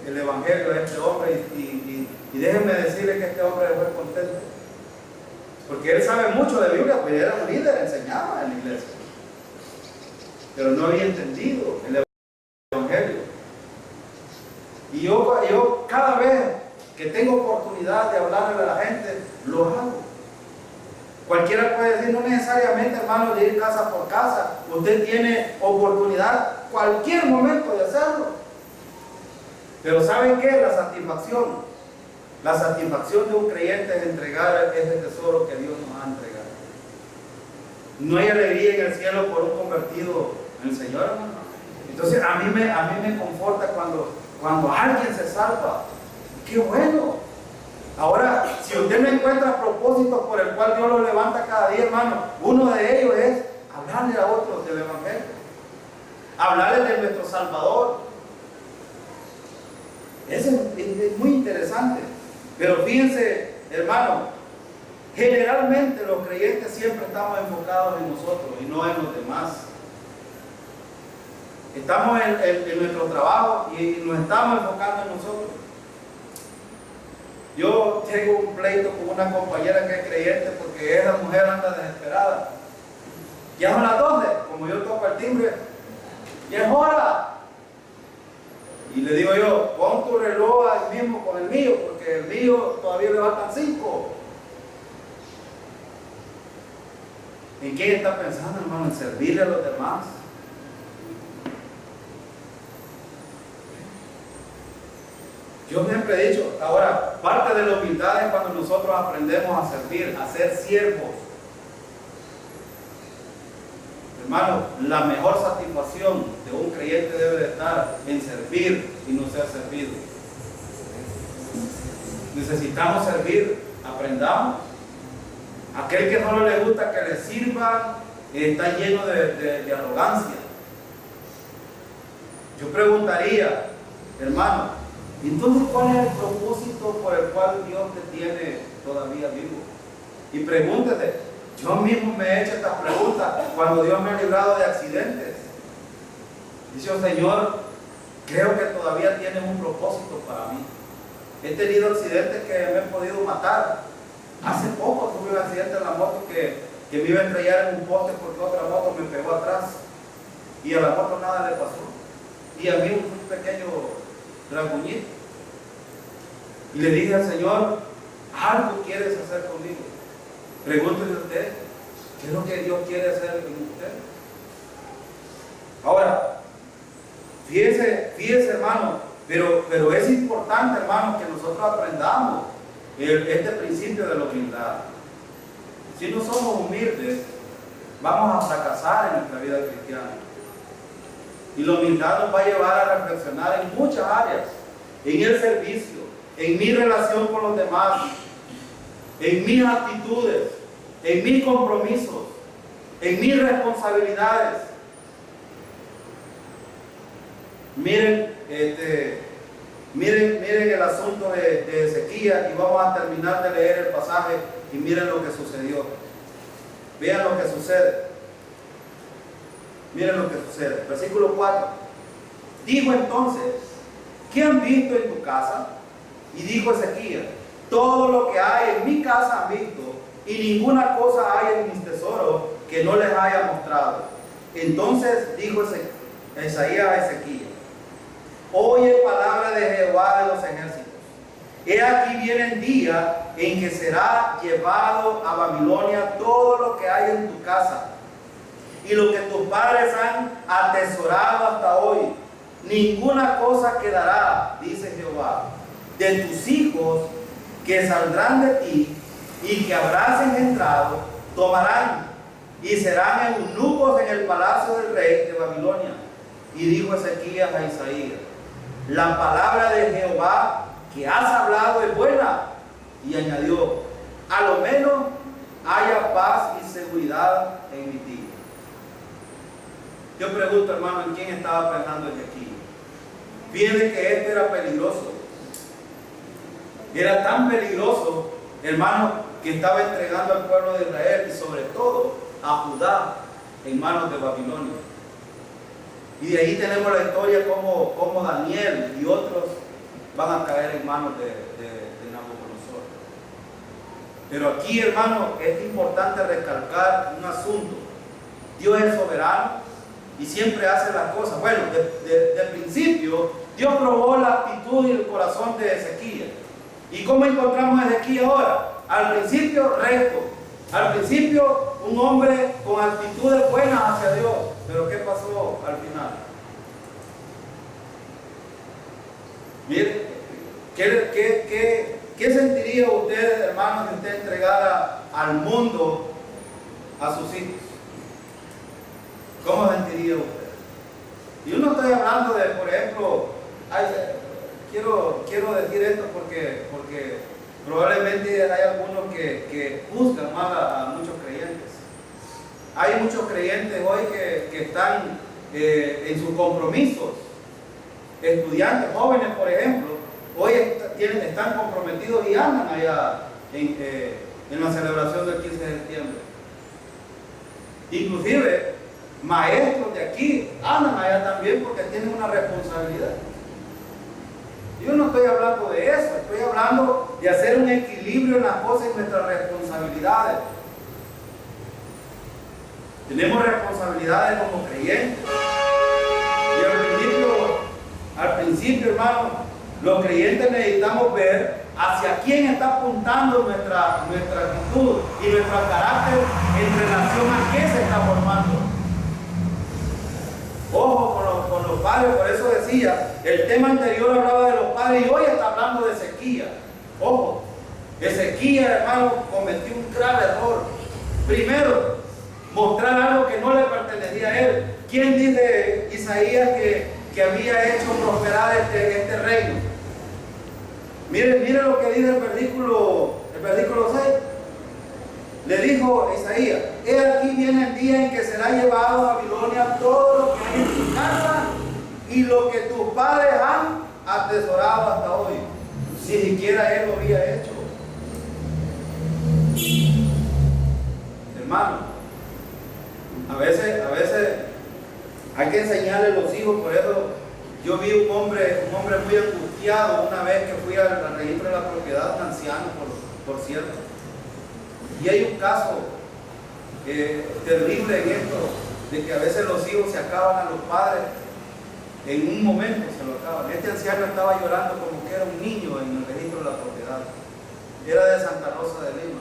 el evangelio de este hombre, y déjenme decirle que este hombre fue contento, porque él sabe mucho de Biblia, pues era un líder, enseñaba en la iglesia, pero no había entendido el evangelio. Y yo cada vez que tengo oportunidad de hablarle a la gente, lo hago. Cualquiera puede decir, no necesariamente, hermano, de ir casa por casa. Usted tiene oportunidad cualquier momento de hacerlo. Pero ¿saben qué? La satisfacción de un creyente es entregar ese tesoro que Dios nos ha entregado. No hay alegría en el cielo por un convertido en el Señor, hermano. Entonces a mí me conforta cuando alguien se salva. ¡Qué bueno! Ahora, si usted no encuentra propósitos por el cual Dios lo levanta cada día, hermano, uno de ellos es hablarle a otros del Evangelio, hablarle de nuestro Salvador. Eso es muy interesante. Pero fíjense, hermano, generalmente los creyentes siempre estamos enfocados en nosotros y no en los demás. Estamos en nuestro trabajo y nos estamos enfocando en nosotros. Yo tengo un pleito con una compañera que es creyente porque esa mujer anda desesperada. Ya son las 12, como yo toco el timbre, ya es hora. Y le digo yo, pon tu reloj ahí mismo con el mío, porque el mío todavía le faltan 5. ¿En quién está pensando, hermano? En servirle a los demás. Yo siempre he dicho, ahora, parte de la humildad es cuando nosotros aprendemos a servir, a ser siervos. Hermano, la mejor satisfacción de un creyente debe de estar en servir y no ser servido. Necesitamos servir, aprendamos. Aquel que no le gusta que le sirvan está lleno de arrogancia. Yo preguntaría, hermano, entonces, ¿cuál es el propósito por el cual Dios te tiene todavía vivo? Y pregúntate, yo mismo me he hecho esta pregunta cuando Dios me ha librado de accidentes. Dice, oh, Señor, creo que todavía tienes un propósito para mí. He tenido accidentes que me he podido matar. Hace poco tuve un accidente en la moto que me iba a estrellar en un poste porque otra moto me pegó atrás. Y a la moto nada le pasó. Y a mí un pequeño rasguñito. Y le dije al Señor, algo quieres hacer conmigo. Pregúntele a usted, ¿qué es lo que Dios quiere hacer con usted? Ahora, fíjese hermano, pero es importante, hermano, que nosotros aprendamos este principio de la humildad. Si no somos humildes, vamos a fracasar en nuestra vida cristiana. Y la humildad nos va a llevar a reflexionar en muchas áreas, en el servicio, en mi relación con los demás, en mis actitudes, en mis compromisos, en mis responsabilidades. Miren el asunto de Ezequías, y vamos a terminar de leer el pasaje y miren lo que sucedió. Vean lo que sucede. Miren lo que sucede. Versículo 4. Dijo entonces, ¿qué han visto en tu casa? Y dijo Ezequías, todo lo que hay en mi casa han visto, y ninguna cosa hay en mis tesoros que no les haya mostrado. Entonces dijo Isaías a Ezequías, oye palabra de Jehová de los ejércitos. He aquí viene el día en que será llevado a Babilonia todo lo que hay en tu casa, y lo que tus padres han atesorado hasta hoy. Ninguna cosa quedará, dice Jehová, de tus hijos que saldrán de ti y que habrás engendrado, tomarán y serán eunucos en el palacio del rey de Babilonia. Y dijo Ezequías a Isaías, la palabra de Jehová que has hablado es buena. Y añadió, a lo menos haya paz y seguridad en mi tierra. Yo pregunto, hermano, ¿en quién estaba pensando Ezequías? Fíjense que esto era peligroso. Era tan peligroso, hermano, que estaba entregando al pueblo de Israel y sobre todo a Judá en manos de Babilonia. Y de ahí tenemos la historia como Daniel y otros van a caer en manos de Nabucodonosor. Pero aquí, hermano, es importante recalcar un asunto. Dios es soberano y siempre hace las cosas. Bueno, de principio, Dios probó la actitud y el corazón de Ezequías. ¿Y cómo encontramos a Ezequías ahora? Al principio, recto. Al principio, un hombre con actitudes buenas hacia Dios. Pero ¿qué pasó al final? Mire, ¿qué sentiría usted, hermano, si usted entregara al mundo a sus hijos? ¿Cómo sentiría usted? Y yo no estoy hablando de, por ejemplo, quiero decir esto porque probablemente hay algunos que juzgan mal a muchos creyentes. hay muchos creyentes hoy que están en sus compromisos. Estudiantes, jóvenes, por ejemplo, hoy están comprometidos y andan allá en la celebración del 15 de septiembre. Inclusive, maestros de aquí andan allá también porque tienen una responsabilidad. Yo no estoy hablando de eso, estoy hablando de hacer un equilibrio en las cosas y nuestras responsabilidades. Tenemos responsabilidades como creyentes. Y al principio, hermano, los creyentes necesitamos ver hacia quién está apuntando nuestra actitud y nuestro carácter en relación a qué se está formando. Ojo con los padres, por eso decía, el tema anterior hablaba de los padres y hoy está hablando de Ezequías. Ojo, Ezequías, hermano, cometió un grave error. Primero, mostrar algo que no le pertenecía a él. ¿Quién dice Isaías que había hecho prosperar este reino? Miren lo que dice el versículo 6. Le dijo Isaías: he aquí viene el día en que será llevado a Babilonia todo lo que hay en tu casa y lo que tus padres han atesorado hasta hoy. Ni siquiera él lo había hecho. Hermano, a veces hay que enseñarle a los hijos. Por eso yo vi un hombre muy angustiado una vez que fui al registro de la propiedad, un anciano, por cierto. Y hay un caso terrible en esto, de que a veces los hijos se acaban a los padres, en un momento se lo acaban. Este anciano estaba llorando como que era un niño en el registro de la propiedad. Era de Santa Rosa de Lima.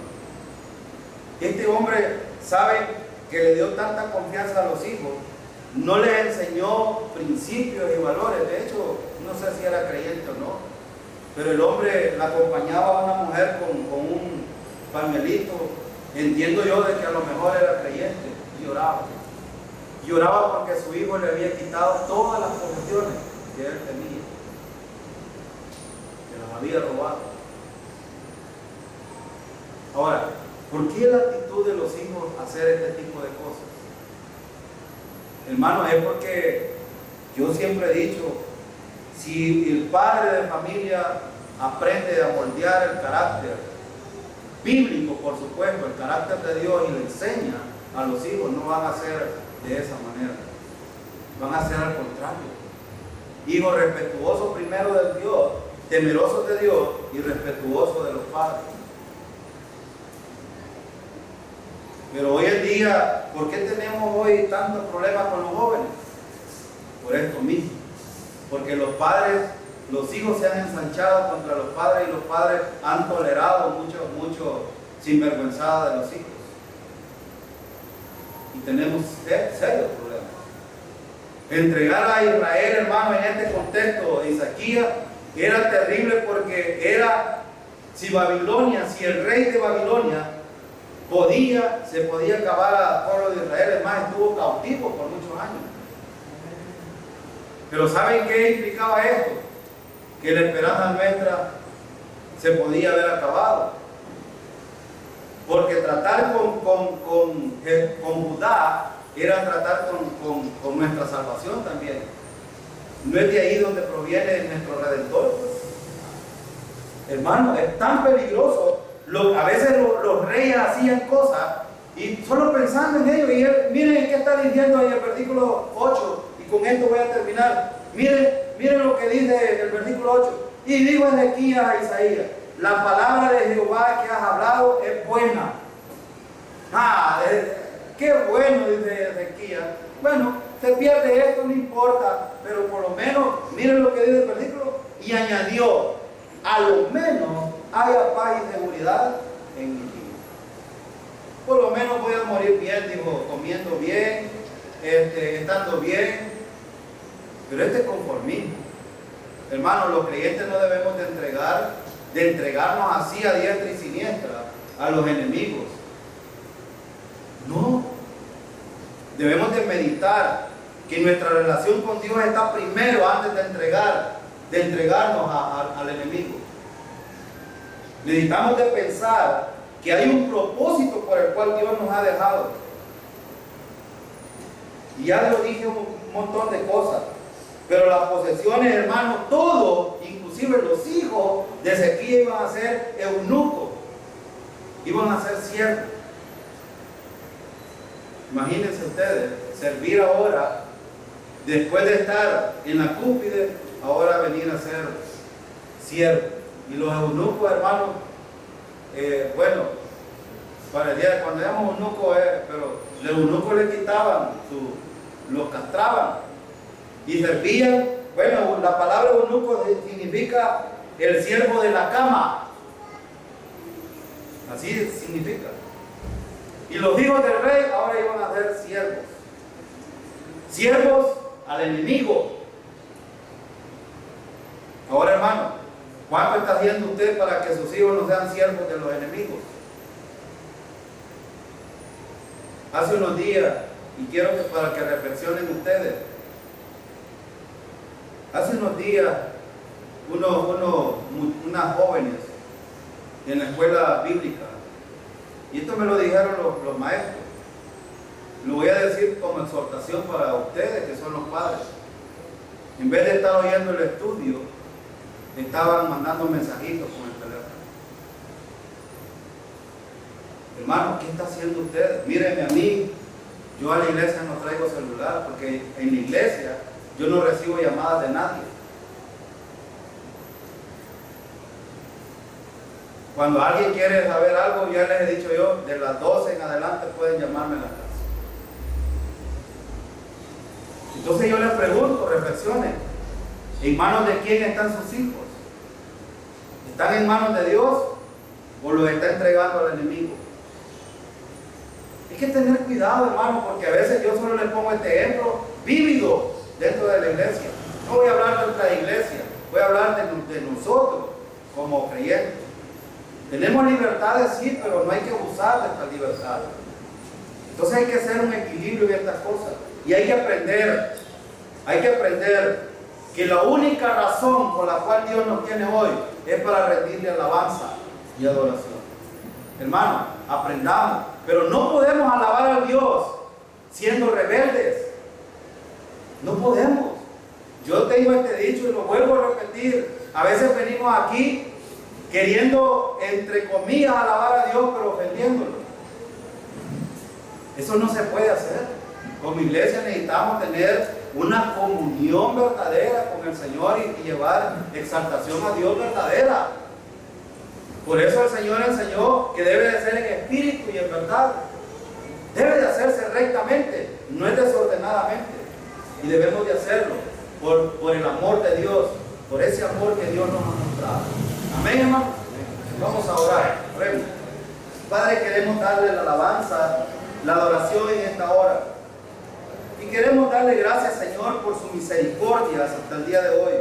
Este hombre sabe que le dio tanta confianza a los hijos, no les enseñó principios y valores. De hecho, no sé si era creyente o no, pero el hombre la acompañaba a una mujer con un pañuelito. Entiendo yo de que a lo mejor era creyente, y lloraba. Lloraba porque su hijo le había quitado todas las posesiones que él tenía, que las había robado. Ahora, ¿por qué la actitud de los hijos hacer este tipo de cosas? Hermano, es porque yo siempre he dicho, si el padre de familia aprende a moldear el carácter bíblico, por supuesto, el carácter de Dios, y le enseña a los hijos, no van a ser de esa manera, van a ser al contrario. Hijos respetuosos primero de Dios, temerosos de Dios y respetuosos de los padres. Pero hoy en día, ¿por qué tenemos hoy tantos problemas con los jóvenes? Por esto mismo. Porque los hijos se han ensanchado contra los padres, y los padres han tolerado mucho sinvergüenzada de los hijos. Y tenemos serios problemas. Entregar a Israel, hermano, en este contexto de Ezequías, era terrible, porque si el rey de Babilonia se podía acabar al pueblo de Israel. Además, estuvo cautivo por muchos años. Pero ¿saben qué implicaba esto? Que la esperanza nuestra se podía haber acabado. Porque tratar con Judá era tratar con nuestra salvación también. ¿No es de ahí donde proviene nuestro Redentor? Hermano, es tan peligroso. A veces los reyes hacían cosas y solo pensando en ello. Y miren qué está diciendo en el versículo 8, y con esto voy a terminar. Miren lo que dice el versículo 8. Y dijo Ezequías a Isaías: la palabra de Jehová que has hablado es buena. Qué bueno, dice Ezequías. Bueno, se pierde esto, no importa, pero por lo menos, miren lo que dice el versículo. Y añadió: a lo menos haya paz y seguridad en mi vida. Por lo menos voy a morir bien, dijo, comiendo bien, estando bien. Pero este conformismo, hermanos, los creyentes no debemos de entregarnos así a diestra y siniestra a los enemigos. No. Debemos de meditar que nuestra relación con Dios está primero antes de entregarnos al enemigo. Necesitamos de pensar que hay un propósito por el cual Dios nos ha dejado. Y ya lo dije un montón de cosas. Pero las posesiones, hermanos, todo, inclusive los hijos de Ezequiel iban a ser eunucos, iban a ser siervos. Imagínense ustedes, servir ahora, después de estar en la cúspide, ahora venir a ser siervos. Y los eunucos, hermanos, bueno, para el día cuando llamamos eunuco, pero los eunucos le quitaban, los castraban y servían. Bueno, la palabra eunuco significa el siervo de la cama, así significa. Y los hijos del rey ahora iban a ser siervos, siervos al enemigo. Ahora, hermano, ¿cuánto está haciendo usted para que sus hijos no sean siervos de los enemigos? Hace unos días, y quiero que para que reflexionen ustedes, hace unos días unas jóvenes en la escuela bíblica, y esto me lo dijeron los maestros, lo voy a decir como exhortación para ustedes que son los padres. En vez de estar oyendo el estudio, estaban mandando mensajitos con el teléfono. Hermano, ¿qué está haciendo usted? Mírenme a mí, yo a la iglesia no traigo celular, porque en la iglesia yo no recibo llamadas de nadie. Cuando alguien quiere saber algo, ya les he dicho yo, de las 12 en adelante pueden llamarme a la casa. Entonces yo les pregunto, reflexionen, ¿en manos de quién están sus hijos? ¿Están en manos de Dios o los está entregando al enemigo? Hay que tener cuidado, hermano, porque a veces yo solo les pongo este ejemplo vívido dentro de la iglesia. No voy a hablar de otra iglesia, voy a hablar de nosotros como creyentes. Tenemos libertades, sí, pero no hay que abusar de estas libertades. Entonces hay que hacer un equilibrio en estas cosas. Y hay que aprender que la única razón por la cual Dios nos tiene hoy es para rendirle alabanza y adoración. Hermano, aprendamos, pero no podemos alabar a Dios siendo rebeldes. No podemos. Yo tengo este dicho y lo vuelvo a repetir. A veces venimos aquí queriendo, entre comillas, alabar a Dios, pero ofendiéndolo. Eso no se puede hacer. Como iglesia necesitamos tener una comunión verdadera con el Señor y llevar exaltación a Dios verdadera. Por eso el Señor enseñó que debe de ser en espíritu y en verdad. Debe de hacerse rectamente, no es desordenadamente. Y debemos de hacerlo por el amor de Dios, por ese amor que Dios nos ha mostrado. Amén, hermano. Vamos a orar. Oremos. Padre, queremos darle la alabanza, la adoración en esta hora. Y queremos darle gracias, Señor, por su misericordia hasta el día de hoy.